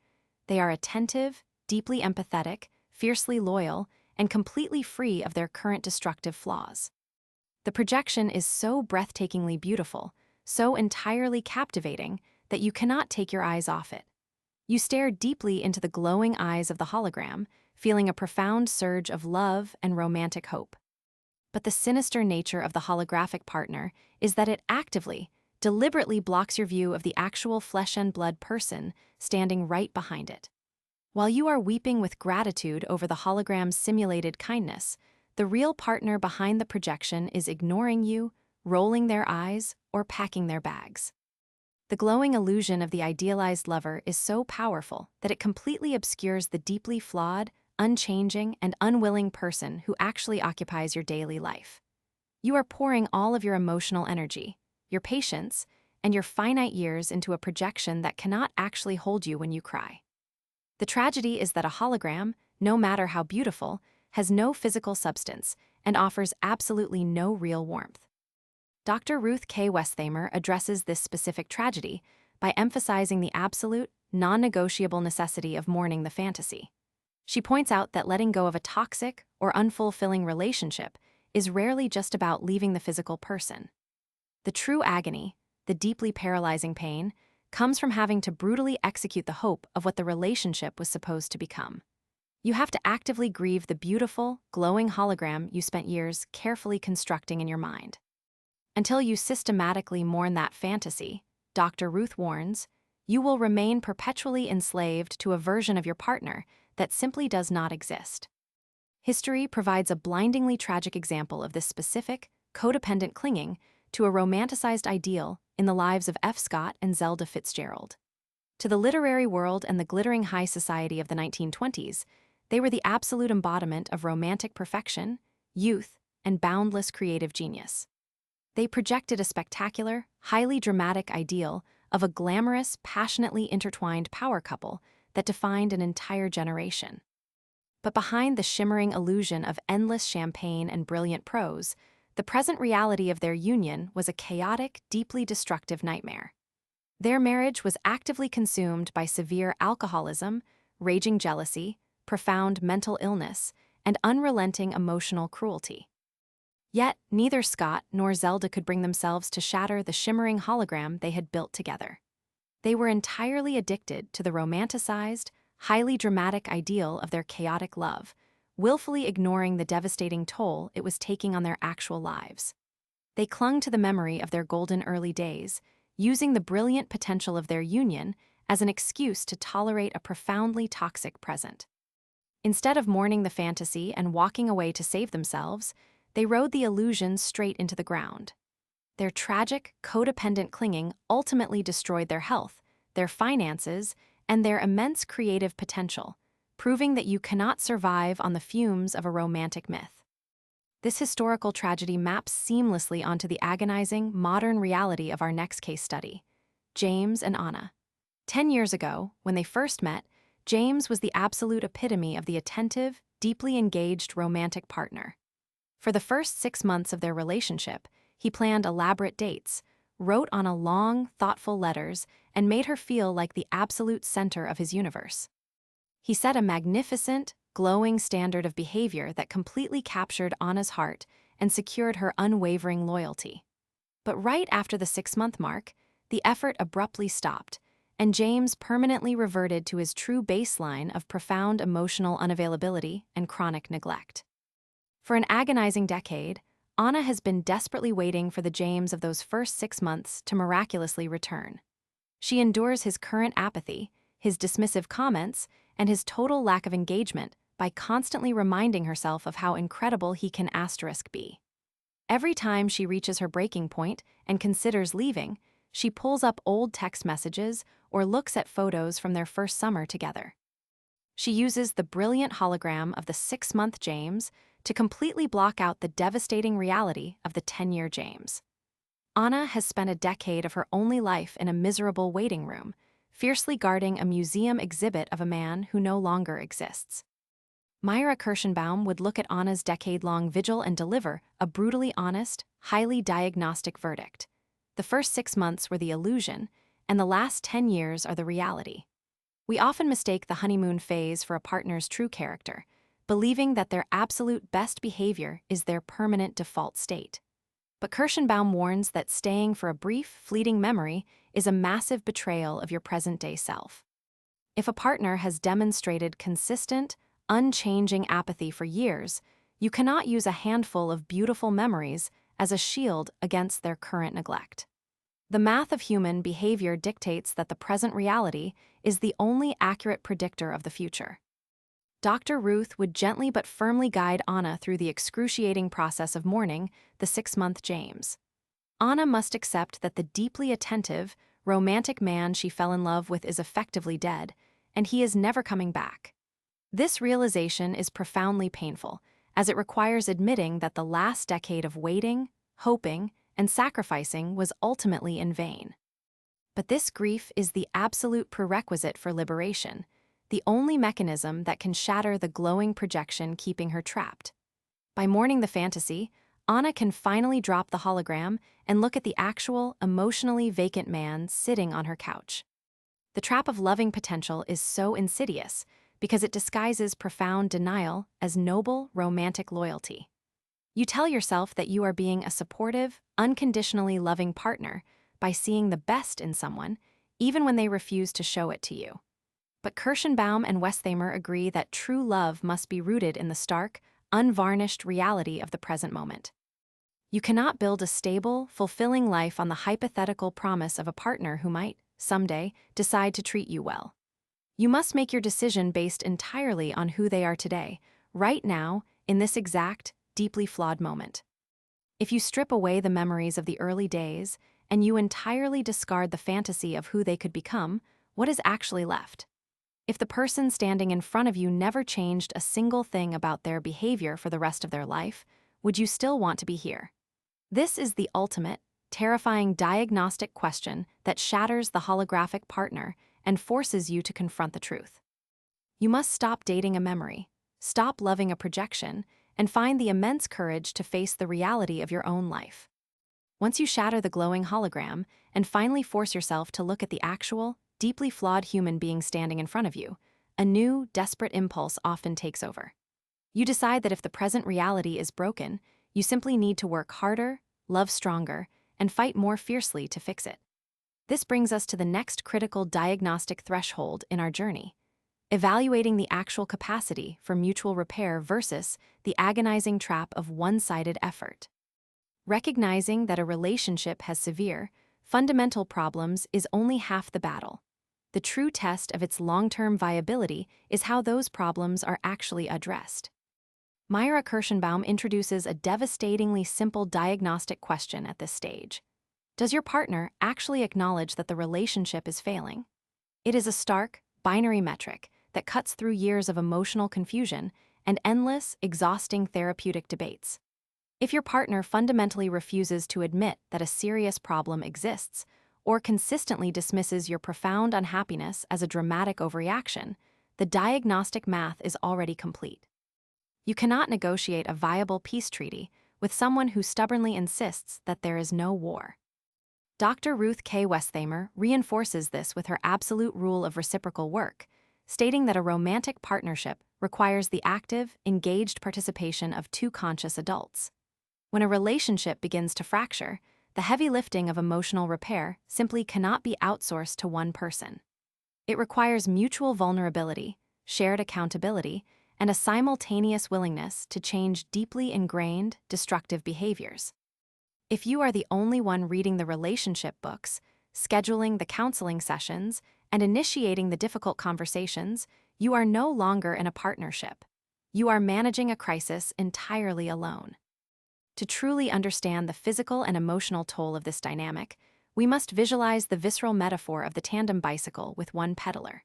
They are attentive, deeply empathetic, fiercely loyal, and completely free of their current destructive flaws. The projection is so breathtakingly beautiful, so entirely captivating, that you cannot take your eyes off it. You stare deeply into the glowing eyes of the hologram, feeling a profound surge of love and romantic hope. But the sinister nature of the holographic partner is that it actively, deliberately blocks your view of the actual flesh and blood person standing right behind it. While you are weeping with gratitude over the hologram's simulated kindness, the real partner behind the projection is ignoring you, rolling their eyes, or packing their bags. The glowing illusion of the idealized lover is so powerful that it completely obscures the deeply flawed, unchanging, and unwilling person who actually occupies your daily life. You are pouring all of your emotional energy, your patience, and your finite years into a projection that cannot actually hold you when you cry. The tragedy is that a hologram, no matter how beautiful, has no physical substance and offers absolutely no real warmth. Dr. Ruth K. Westheimer addresses this specific tragedy by emphasizing the absolute, non-negotiable necessity of mourning the fantasy. She points out that letting go of a toxic or unfulfilling relationship is rarely just about leaving the physical person. The true agony, the deeply paralyzing pain, comes from having to brutally execute the hope of what the relationship was supposed to become. You have to actively grieve the beautiful, glowing hologram you spent years carefully constructing in your mind. Until you systematically mourn that fantasy, Dr. Ruth warns, you will remain perpetually enslaved to a version of your partner that simply does not exist. History provides a blindingly tragic example of this specific, codependent clinging to a romanticized ideal in the lives of F. Scott and Zelda Fitzgerald. To the literary world and the glittering high society of the 1920s, they were the absolute embodiment of romantic perfection, youth, and boundless creative genius. They projected a spectacular, highly dramatic ideal of a glamorous, passionately intertwined power couple that defined an entire generation. But behind the shimmering illusion of endless champagne and brilliant prose, the present reality of their union was a chaotic, deeply destructive nightmare. Their marriage was actively consumed by severe alcoholism, raging jealousy, profound mental illness, and unrelenting emotional cruelty. Yet, neither Scott nor Zelda could bring themselves to shatter the shimmering hologram they had built together. They were entirely addicted to the romanticized, highly dramatic ideal of their chaotic love, willfully ignoring the devastating toll it was taking on their actual lives. They clung to the memory of their golden early days, using the brilliant potential of their union as an excuse to tolerate a profoundly toxic present. Instead of mourning the fantasy and walking away to save themselves, they rode the illusion straight into the ground. Their tragic, codependent clinging ultimately destroyed their health, their finances, and their immense creative potential, proving that you cannot survive on the fumes of a romantic myth. This historical tragedy maps seamlessly onto the agonizing, modern reality of our next case study, James and Anna. 10 years ago, when they first met, James was the absolute epitome of the attentive, deeply engaged romantic partner. For the first 6 months of their relationship, he planned elaborate dates, wrote Anna long, thoughtful letters, and made her feel like the absolute center of his universe. He set a magnificent, glowing standard of behavior that completely captured Anna's heart and secured her unwavering loyalty. But right after the 6-month mark, the effort abruptly stopped, and James permanently reverted to his true baseline of profound emotional unavailability and chronic neglect. For an agonizing decade, Anna has been desperately waiting for the James of those first 6 months to miraculously return. She endures his current apathy, his dismissive comments, and his total lack of engagement by constantly reminding herself of how incredible he can be. Every time she reaches her breaking point and considers leaving, she pulls up old text messages or looks at photos from their first summer together. She uses the brilliant hologram of the 6-month James to completely block out the devastating reality of the 10-year James. Anna has spent a decade of her only life in a miserable waiting room, fiercely guarding a museum exhibit of a man who no longer exists. Mira Kirshenbaum would look at Anna's decade-long vigil and deliver a brutally honest, highly diagnostic verdict. The first 6 months were the illusion, and the last 10 years are the reality. We often mistake the honeymoon phase for a partner's true character, believing that their absolute best behavior is their permanent default state. But Kirshenbaum warns that staying for a brief, fleeting memory is a massive betrayal of your present-day self. If a partner has demonstrated consistent, unchanging apathy for years, you cannot use a handful of beautiful memories as a shield against their current neglect. The math of human behavior dictates that the present reality is the only accurate predictor of the future. Dr. Ruth would gently but firmly guide Anna through the excruciating process of mourning the 6-month James. Anna must accept that the deeply attentive, romantic man she fell in love with is effectively dead, and he is never coming back. This realization is profoundly painful, as it requires admitting that the last decade of waiting, hoping, and sacrificing was ultimately in vain. But this grief is the absolute prerequisite for liberation, the only mechanism that can shatter the glowing projection keeping her trapped. By mourning the fantasy, Anna can finally drop the hologram and look at the actual, emotionally vacant man sitting on her couch. The trap of loving potential is so insidious because it disguises profound denial as noble, romantic loyalty. You tell yourself that you are being a supportive, unconditionally loving partner by seeing the best in someone, even when they refuse to show it to you. But Kirshenbaum and Westheimer agree that true love must be rooted in the stark, unvarnished reality of the present moment. You cannot build a stable, fulfilling life on the hypothetical promise of a partner who might, someday, decide to treat you well. You must make your decision based entirely on who they are today, right now, in this exact, deeply flawed moment. If you strip away the memories of the early days and you entirely discard the fantasy of who they could become, what is actually left? If the person standing in front of you never changed a single thing about their behavior for the rest of their life, would you still want to be here? This is the ultimate, terrifying diagnostic question that shatters the holographic partner and forces you to confront the truth. You must stop dating a memory, stop loving a projection, and find the immense courage to face the reality of your own life. Once you shatter the glowing hologram and finally force yourself to look at the actual, deeply flawed human being standing in front of you, a new, desperate impulse often takes over. You decide that if the present reality is broken, you simply need to work harder, love stronger, and fight more fiercely to fix it. This brings us to the next critical diagnostic threshold in our journey: evaluating the actual capacity for mutual repair versus the agonizing trap of one-sided effort. Recognizing that a relationship has severe, fundamental problems is only half the battle. The true test of its long-term viability is how those problems are actually addressed. Mira Kirshenbaum introduces a devastatingly simple diagnostic question at this stage. Does your partner actually acknowledge that the relationship is failing? It is a stark, binary metric that cuts through years of emotional confusion and endless, exhausting therapeutic debates. If your partner fundamentally refuses to admit that a serious problem exists, or consistently dismisses your profound unhappiness as a dramatic overreaction, the diagnostic math is already complete. You cannot negotiate a viable peace treaty with someone who stubbornly insists that there is no war. Dr. Ruth K. Westheimer reinforces this with her absolute rule of reciprocal work, stating that a romantic partnership requires the active, engaged participation of two conscious adults. When a relationship begins to fracture, the heavy lifting of emotional repair simply cannot be outsourced to one person. It requires mutual vulnerability, shared accountability, and a simultaneous willingness to change deeply ingrained, destructive behaviors. If you are the only one reading the relationship books, scheduling the counseling sessions, and initiating the difficult conversations, you are no longer in a partnership. You are managing a crisis entirely alone. To truly understand the physical and emotional toll of this dynamic, we must visualize the visceral metaphor of the tandem bicycle with one pedaler.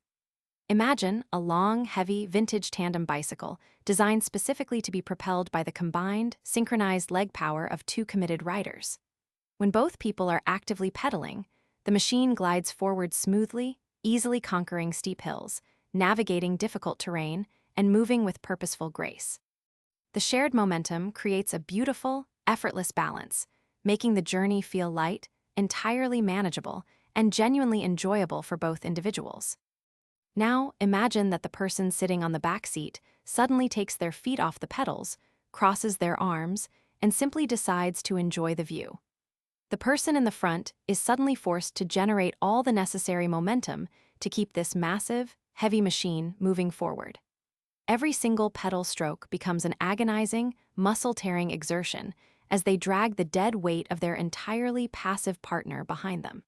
Imagine a long, heavy, vintage tandem bicycle designed specifically to be propelled by the combined, synchronized leg power of two committed riders. When both people are actively pedaling, the machine glides forward smoothly, easily conquering steep hills, navigating difficult terrain, and moving with purposeful grace. The shared momentum creates a beautiful, effortless balance, making the journey feel light, entirely manageable, and genuinely enjoyable for both individuals. Now, imagine that the person sitting on the back seat suddenly takes their feet off the pedals, crosses their arms, and simply decides to enjoy the view. The person in the front is suddenly forced to generate all the necessary momentum to keep this massive, heavy machine moving forward. Every single pedal stroke becomes an agonizing, muscle-tearing exertion as they drag the dead weight of their entirely passive partner behind them.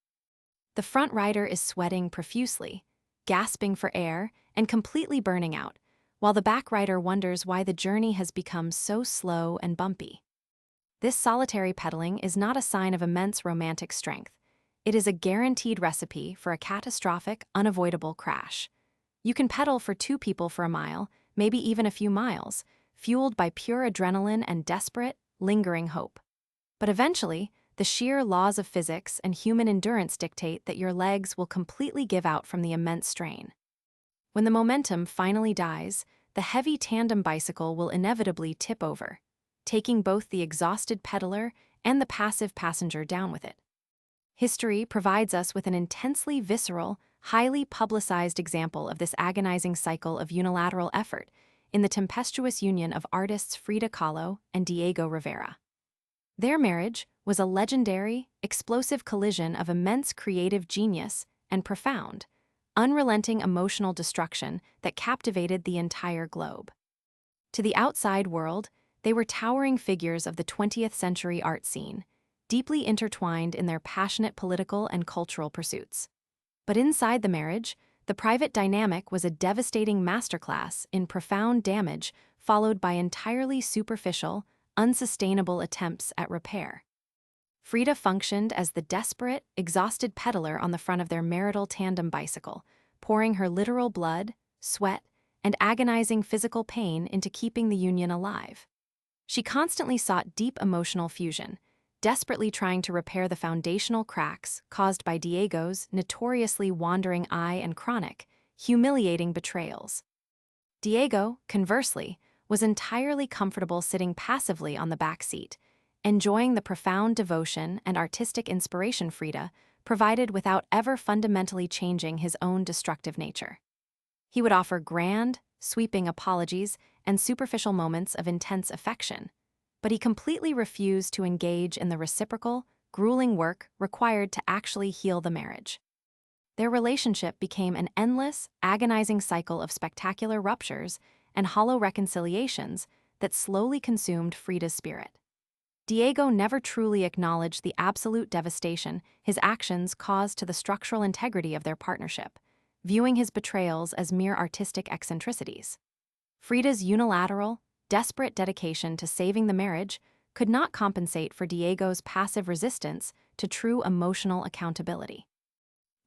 The front rider is sweating profusely, gasping for air, and completely burning out, while the back rider wonders why the journey has become so slow and bumpy. This solitary pedaling is not a sign of immense romantic strength. It is a guaranteed recipe for a catastrophic, unavoidable crash. You can pedal for two people for a mile, maybe even a few miles, fueled by pure adrenaline and desperate, lingering hope. But eventually, the sheer laws of physics and human endurance dictate that your legs will completely give out from the immense strain. When the momentum finally dies, the heavy tandem bicycle will inevitably tip over, taking both the exhausted pedaler and the passive passenger down with it. History provides us with an intensely visceral, highly publicized example of this agonizing cycle of unilateral effort in the tempestuous union of artists Frida Kahlo and Diego Rivera. Their marriage was a legendary, explosive collision of immense creative genius and profound, unrelenting emotional destruction that captivated the entire globe. To the outside world, they were towering figures of the 20th century art scene, deeply intertwined in their passionate political and cultural pursuits. But inside the marriage, the private dynamic was a devastating masterclass in profound damage followed by entirely superficial, unsustainable attempts at repair. Frida functioned as the desperate, exhausted pedaler on the front of their marital tandem bicycle, pouring her literal blood, sweat, and agonizing physical pain into keeping the union alive. She constantly sought deep emotional fusion, desperately trying to repair the foundational cracks caused by Diego's notoriously wandering eye and chronic, humiliating betrayals. Diego, conversely, was entirely comfortable sitting passively on the back seat, enjoying the profound devotion and artistic inspiration Frida provided without ever fundamentally changing his own destructive nature. He would offer grand, sweeping apologies and superficial moments of intense affection, but he completely refused to engage in the reciprocal, grueling work required to actually heal the marriage. Their relationship became an endless, agonizing cycle of spectacular ruptures and hollow reconciliations that slowly consumed Frida's spirit. Diego never truly acknowledged the absolute devastation his actions caused to the structural integrity of their partnership, viewing his betrayals as mere artistic eccentricities. Frida's unilateral, desperate dedication to saving the marriage could not compensate for Diego's passive resistance to true emotional accountability.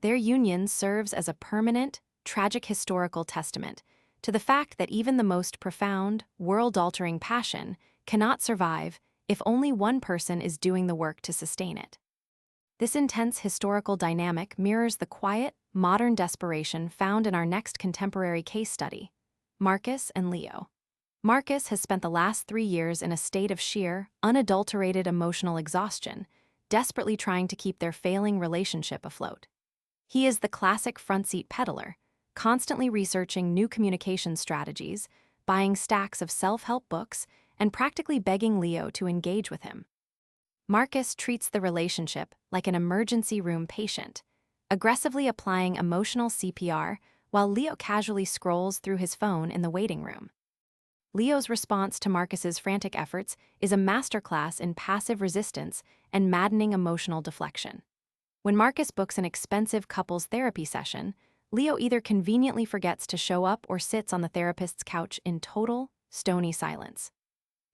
Their union serves as a permanent, tragic historical testament to the fact that even the most profound, world-altering passion cannot survive if only one person is doing the work to sustain it. This intense historical dynamic mirrors the quiet, modern desperation found in our next contemporary case study, Marcus and Leo. Marcus has spent the last 3 years in a state of sheer, unadulterated emotional exhaustion, desperately trying to keep their failing relationship afloat. He is the classic front-seat peddler, constantly researching new communication strategies, buying stacks of self-help books, and practically begging Leo to engage with him. Marcus treats the relationship like an emergency room patient, aggressively applying emotional CPR while Leo casually scrolls through his phone in the waiting room. Leo's response to Marcus's frantic efforts is a masterclass in passive resistance and maddening emotional deflection. When Marcus books an expensive couples therapy session, Leo either conveniently forgets to show up or sits on the therapist's couch in total, stony silence.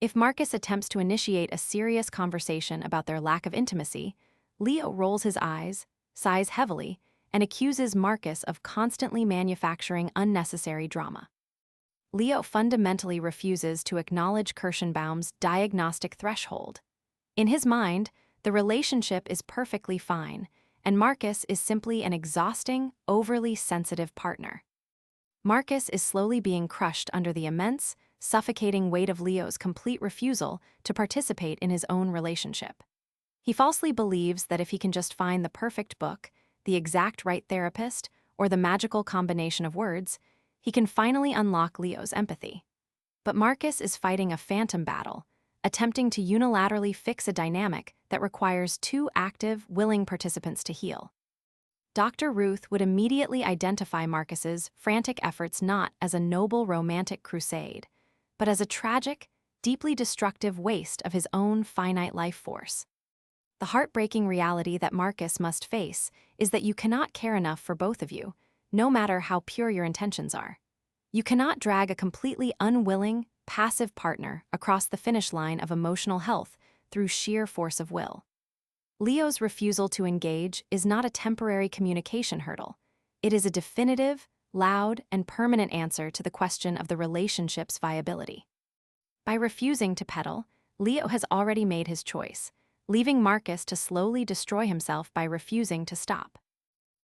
If Marcus attempts to initiate a serious conversation about their lack of intimacy, Leo rolls his eyes, sighs heavily, and accuses Marcus of constantly manufacturing unnecessary drama. Leo fundamentally refuses to acknowledge Kirshenbaum's diagnostic threshold. In his mind, the relationship is perfectly fine, and Marcus is simply an exhausting, overly sensitive partner. Marcus is slowly being crushed under the immense, suffocating weight of Leo's complete refusal to participate in his own relationship. He falsely believes that if he can just find the perfect book, the exact right therapist, or the magical combination of words, he can finally unlock Leo's empathy. But Marcus is fighting a phantom battle, attempting to unilaterally fix a dynamic that requires two active, willing participants to heal. Dr. Ruth would immediately identify Marcus's frantic efforts not as a noble romantic crusade, but as a tragic, deeply destructive waste of his own finite life force. The heartbreaking reality that Marcus must face is that you cannot care enough for both of you, no matter how pure your intentions are. You cannot drag a completely unwilling, passive partner across the finish line of emotional health through sheer force of will. Leo's refusal to engage is not a temporary communication hurdle. It is a definitive, loud, and permanent answer to the question of the relationship's viability. By refusing to pedal, Leo has already made his choice, leaving Marcus to slowly destroy himself by refusing to stop.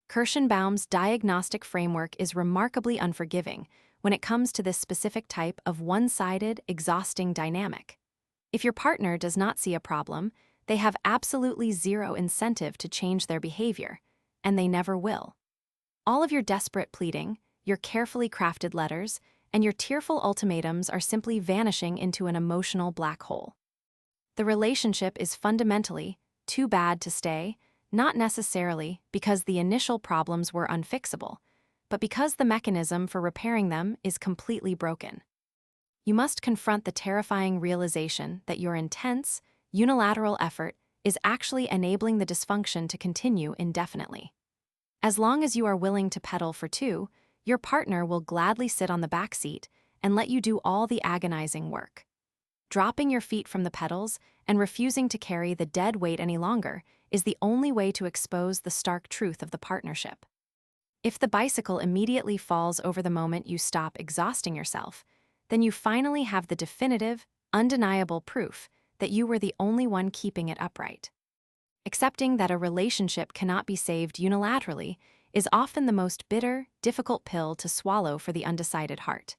Kirshenbaum's diagnostic framework is remarkably unforgiving when it comes to this specific type of one-sided, exhausting dynamic. If your partner does not see a problem, they have absolutely zero incentive to change their behavior, and they never will. All of your desperate pleading, your carefully crafted letters, and your tearful ultimatums are simply vanishing into an emotional black hole. The relationship is fundamentally too bad to stay, not necessarily because the initial problems were unfixable, but because the mechanism for repairing them is completely broken. You must confront the terrifying realization that your intense, unilateral effort is actually enabling the dysfunction to continue indefinitely. As long as you are willing to pedal for two, your partner will gladly sit on the back seat and let you do all the agonizing work. Dropping your feet from the pedals and refusing to carry the dead weight any longer is the only way to expose the stark truth of the partnership. If the bicycle immediately falls over the moment you stop exhausting yourself, then you finally have the definitive, undeniable proof that you were the only one keeping it upright. Accepting that a relationship cannot be saved unilaterally is often the most bitter, difficult pill to swallow for the undecided heart.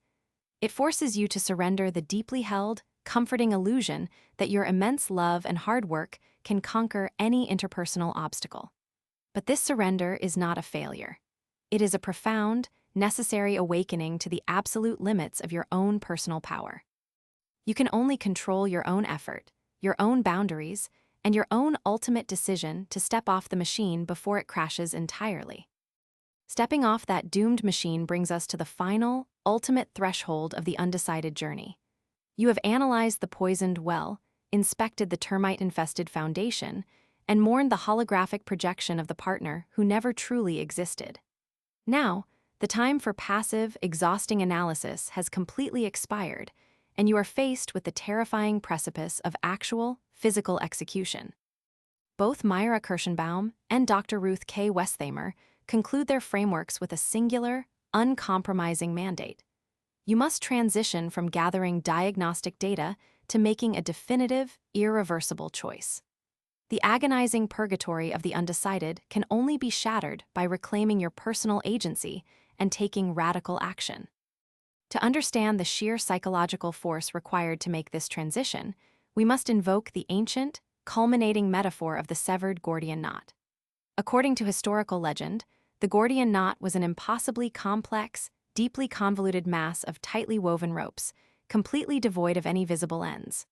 It forces you to surrender the deeply held, comforting illusion that your immense love and hard work can conquer any interpersonal obstacle. But this surrender is not a failure. It is a profound, necessary awakening to the absolute limits of your own personal power. You can only control your own effort, your own boundaries, and your own ultimate decision to step off the machine before it crashes entirely. Stepping off that doomed machine brings us to the final, ultimate threshold of the undecided journey. You have analyzed the poisoned well, inspected the termite-infested foundation, and mourned the holographic projection of the partner who never truly existed. Now, the time for passive, exhausting analysis has completely expired, and you are faced with the terrifying precipice of actual, physical execution. Both Mira Kirshenbaum and Dr. Ruth K. Westheimer conclude their frameworks with a singular, uncompromising mandate. You must transition from gathering diagnostic data to making a definitive, irreversible choice. The agonizing purgatory of the undecided can only be shattered by reclaiming your personal agency and taking radical action. To understand the sheer psychological force required to make this transition, we must invoke the ancient, culminating metaphor of the severed Gordian knot. According to historical legend, the Gordian knot was an impossibly complex, deeply convoluted mass of tightly woven ropes, completely devoid of any visible ends.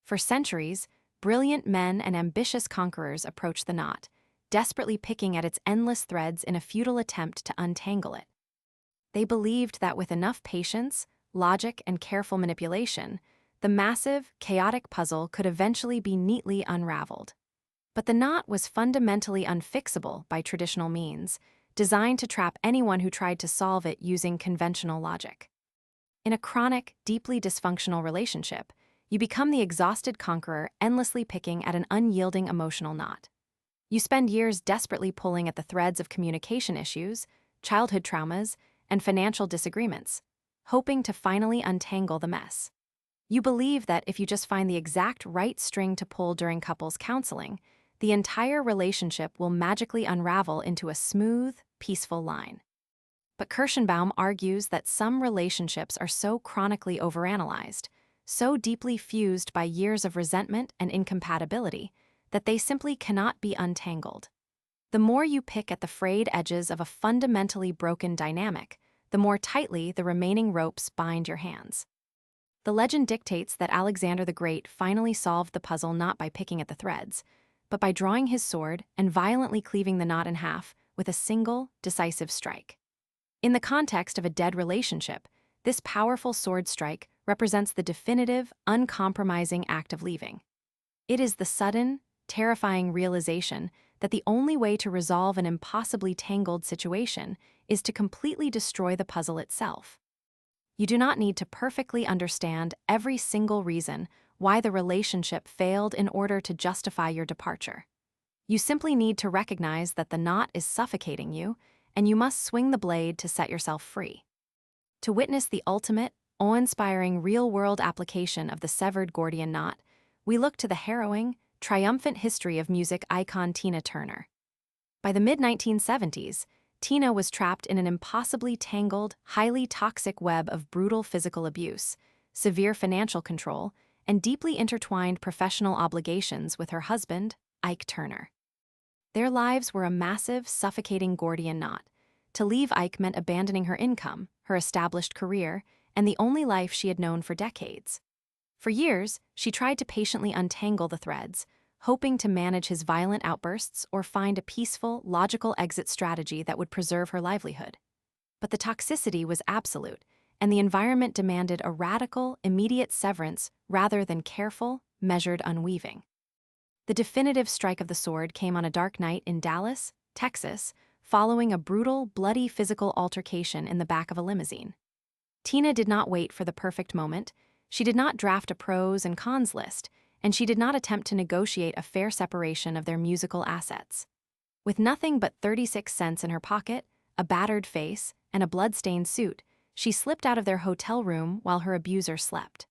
For centuries, brilliant men and ambitious conquerors approached the knot, desperately picking at its endless threads in a futile attempt to untangle it. They believed that with enough patience, logic, and careful manipulation, the massive, chaotic puzzle could eventually be neatly unraveled. But the knot was fundamentally unfixable by traditional means, designed to trap anyone who tried to solve it using conventional logic. In a chronic, deeply dysfunctional relationship, you become the exhausted conqueror endlessly picking at an unyielding emotional knot. You spend years desperately pulling at the threads of communication issues, childhood traumas, and financial disagreements, hoping to finally untangle the mess. You believe that if you just find the exact right string to pull during couples counseling, the entire relationship will magically unravel into a smooth, peaceful line. But Kirshenbaum argues that some relationships are so chronically overanalyzed, so deeply fused by years of resentment and incompatibility, that they simply cannot be untangled. The more you pick at the frayed edges of a fundamentally broken dynamic, the more tightly the remaining ropes bind your hands. The legend dictates that Alexander the Great finally solved the puzzle not by picking at the threads, but by drawing his sword and violently cleaving the knot in half with a single, decisive strike. In the context of a dead relationship, this powerful sword strike represents the definitive, uncompromising act of leaving. It is the sudden, terrifying realization that the only way to resolve an impossibly tangled situation is to completely destroy the puzzle itself. You do not need to perfectly understand every single reason why the relationship failed in order to justify your departure. You simply need to recognize that the knot is suffocating you, and you must swing the blade to set yourself free. To witness the ultimate, awe-inspiring real-world application of the severed Gordian knot, we look to the harrowing, triumphant history of music icon Tina Turner. By the mid-1970s, Tina was trapped in an impossibly tangled, highly toxic web of brutal physical abuse, severe financial control, and deeply intertwined professional obligations with her husband, Ike Turner. Their lives were a massive, suffocating Gordian knot. To leave Ike meant abandoning her income, her established career, and the only life she had known for decades. For years, she tried to patiently untangle the threads, hoping to manage his violent outbursts or find a peaceful, logical exit strategy that would preserve her livelihood. But the toxicity was absolute, and the environment demanded a radical, immediate severance rather than careful, measured unweaving. The definitive strike of the sword came on a dark night in Dallas, Texas, following a brutal, bloody physical altercation in the back of a limousine. Tina did not wait for the perfect moment. She did not draft a pros and cons list, and she did not attempt to negotiate a fair separation of their musical assets. With nothing but 36 cents in her pocket, a battered face, and a blood-stained suit, she slipped out of their hotel room while her abuser slept.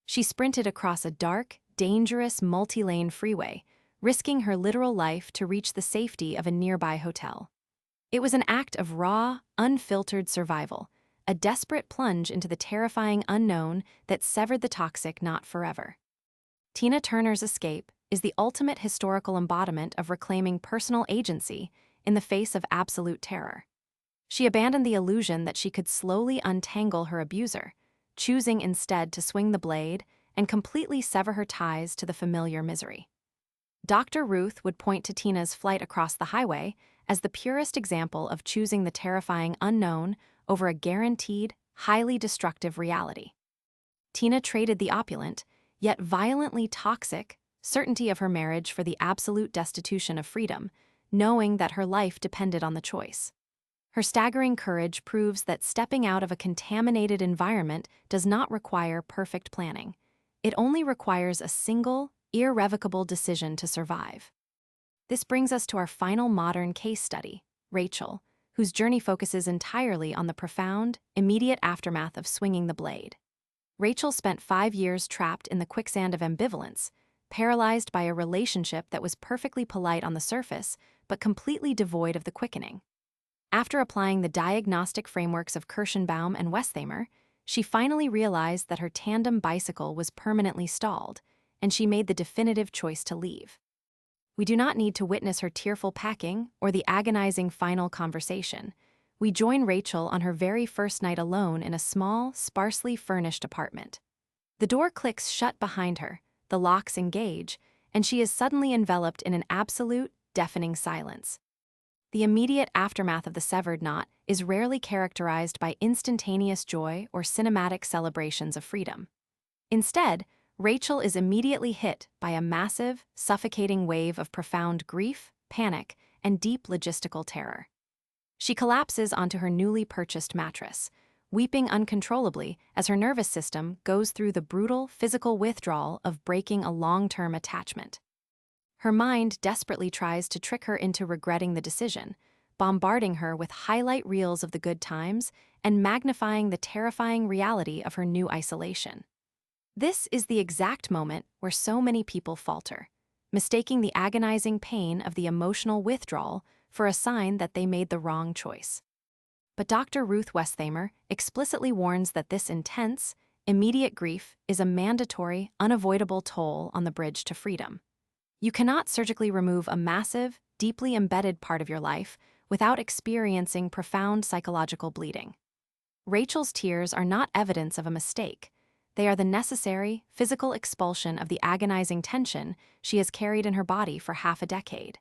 She sprinted across a dark, dangerous multi-lane freeway, risking her literal life to reach the safety of a nearby hotel. It was an act of raw, unfiltered survival, a desperate plunge into the terrifying unknown that severed the toxic knot forever. Tina Turner's escape is the ultimate historical embodiment of reclaiming personal agency in the face of absolute terror. She abandoned the illusion that she could slowly untangle her abuser, choosing instead to swing the blade and completely sever her ties to the familiar misery. Dr. Ruth would point to Tina's flight across the highway as the purest example of choosing the terrifying unknown over a guaranteed, highly destructive reality. Tina traded the opulent, yet violently toxic, certainty of her marriage for the absolute destitution of freedom, knowing that her life depended on the choice. Her staggering courage proves that stepping out of a contaminated environment does not require perfect planning. It only requires a single, irrevocable decision to survive. This brings us to our final modern case study, Rachel, whose journey focuses entirely on the profound, immediate aftermath of swinging the blade. Rachel spent 5 years trapped in the quicksand of ambivalence, paralyzed by a relationship that was perfectly polite on the surface, but completely devoid of the quickening. After applying the diagnostic frameworks of Kirshenbaum and Westheimer, she finally realized that her tandem bicycle was permanently stalled, and she made the definitive choice to leave. We do not need to witness her tearful packing or the agonizing final conversation. We join Rachel on her very first night alone in a small, sparsely furnished apartment. The door clicks shut behind her, the locks engage, and she is suddenly enveloped in an absolute, deafening silence. The immediate aftermath of the severed knot is rarely characterized by instantaneous joy or cinematic celebrations of freedom. Instead, Rachel is immediately hit by a massive, suffocating wave of profound grief, panic, and deep logistical terror. She collapses onto her newly purchased mattress, weeping uncontrollably as her nervous system goes through the brutal physical withdrawal of breaking a long-term attachment. Her mind desperately tries to trick her into regretting the decision, bombarding her with highlight reels of the good times and magnifying the terrifying reality of her new isolation. This is the exact moment where so many people falter, mistaking the agonizing pain of the emotional withdrawal for a sign that they made the wrong choice. But Dr. Ruth Westheimer explicitly warns that this intense, immediate grief is a mandatory, unavoidable toll on the bridge to freedom. You cannot surgically remove a massive, deeply embedded part of your life without experiencing profound psychological bleeding. Rachel's tears are not evidence of a mistake. They are the necessary, physical expulsion of the agonizing tension she has carried in her body for half a decade.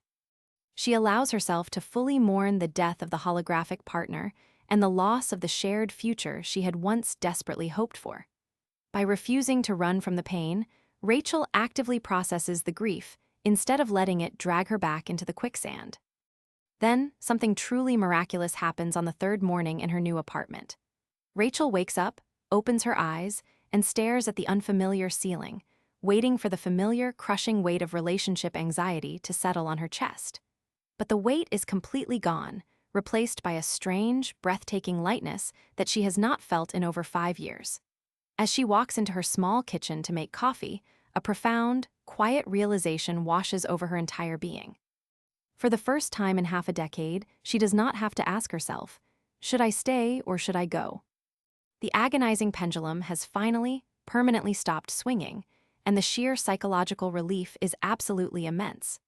She allows herself to fully mourn the death of the holographic partner and the loss of the shared future she had once desperately hoped for. By refusing to run from the pain, Rachel actively processes the grief instead of letting it drag her back into the quicksand. Then, something truly miraculous happens on the third morning in her new apartment. Rachel wakes up, opens her eyes, and stares at the unfamiliar ceiling, waiting for the familiar, crushing weight of relationship anxiety to settle on her chest. But the weight is completely gone, replaced by a strange, breathtaking lightness that she has not felt in over 5 years. As she walks into her small kitchen to make coffee, a profound, quiet realization washes over her entire being. For the first time in half a decade, she does not have to ask herself, should I stay or should I go? The agonizing pendulum has finally, permanently stopped swinging, and the sheer psychological relief is absolutely immense.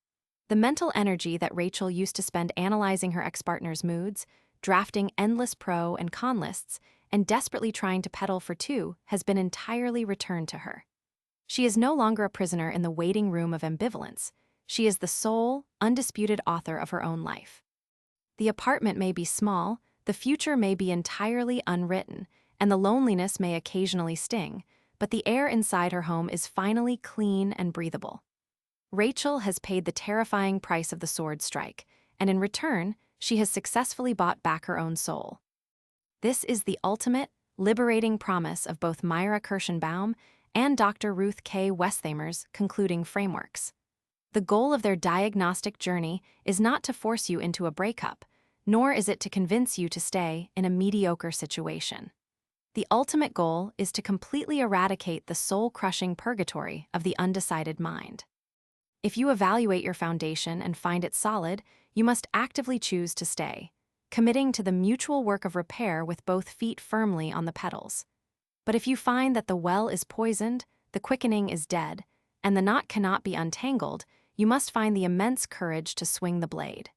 The mental energy that Rachel used to spend analyzing her ex-partner's moods, drafting endless pro and con lists, and desperately trying to pedal for two has been entirely returned to her. She is no longer a prisoner in the waiting room of ambivalence. She is the sole, undisputed author of her own life. The apartment may be small, the future may be entirely unwritten, and the loneliness may occasionally sting, but the air inside her home is finally clean and breathable. Rachel has paid the terrifying price of the sword strike, and in return, she has successfully bought back her own soul. This is the ultimate, liberating promise of both Mira Kirshenbaum and Dr. Ruth K. Westheimer's concluding frameworks. The goal of their diagnostic journey is not to force you into a breakup, nor is it to convince you to stay in a mediocre situation. The ultimate goal is to completely eradicate the soul-crushing purgatory of the undecided mind. If you evaluate your foundation and find it solid, you must actively choose to stay, committing to the mutual work of repair with both feet firmly on the pedals. But if you find that the well is poisoned, the quickening is dead, and the knot cannot be untangled, you must find the immense courage to swing the blade.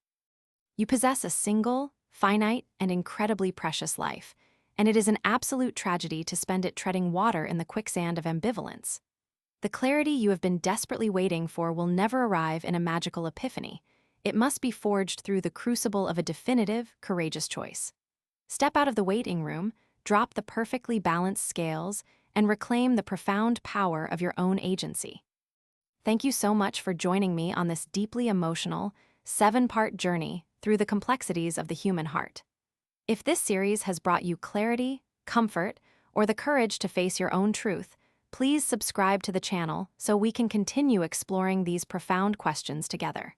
You possess a single, finite, and incredibly precious life, and it is an absolute tragedy to spend it treading water in the quicksand of ambivalence. The clarity you have been desperately waiting for will never arrive in a magical epiphany. It must be forged through the crucible of a definitive, courageous choice. Step out of the waiting room, drop the perfectly balanced scales, and reclaim the profound power of your own agency. Thank you so much for joining me on this deeply emotional, 7-part journey through the complexities of the human heart. If this series has brought you clarity, comfort, or the courage to face your own truth, please subscribe to the channel so we can continue exploring these profound questions together.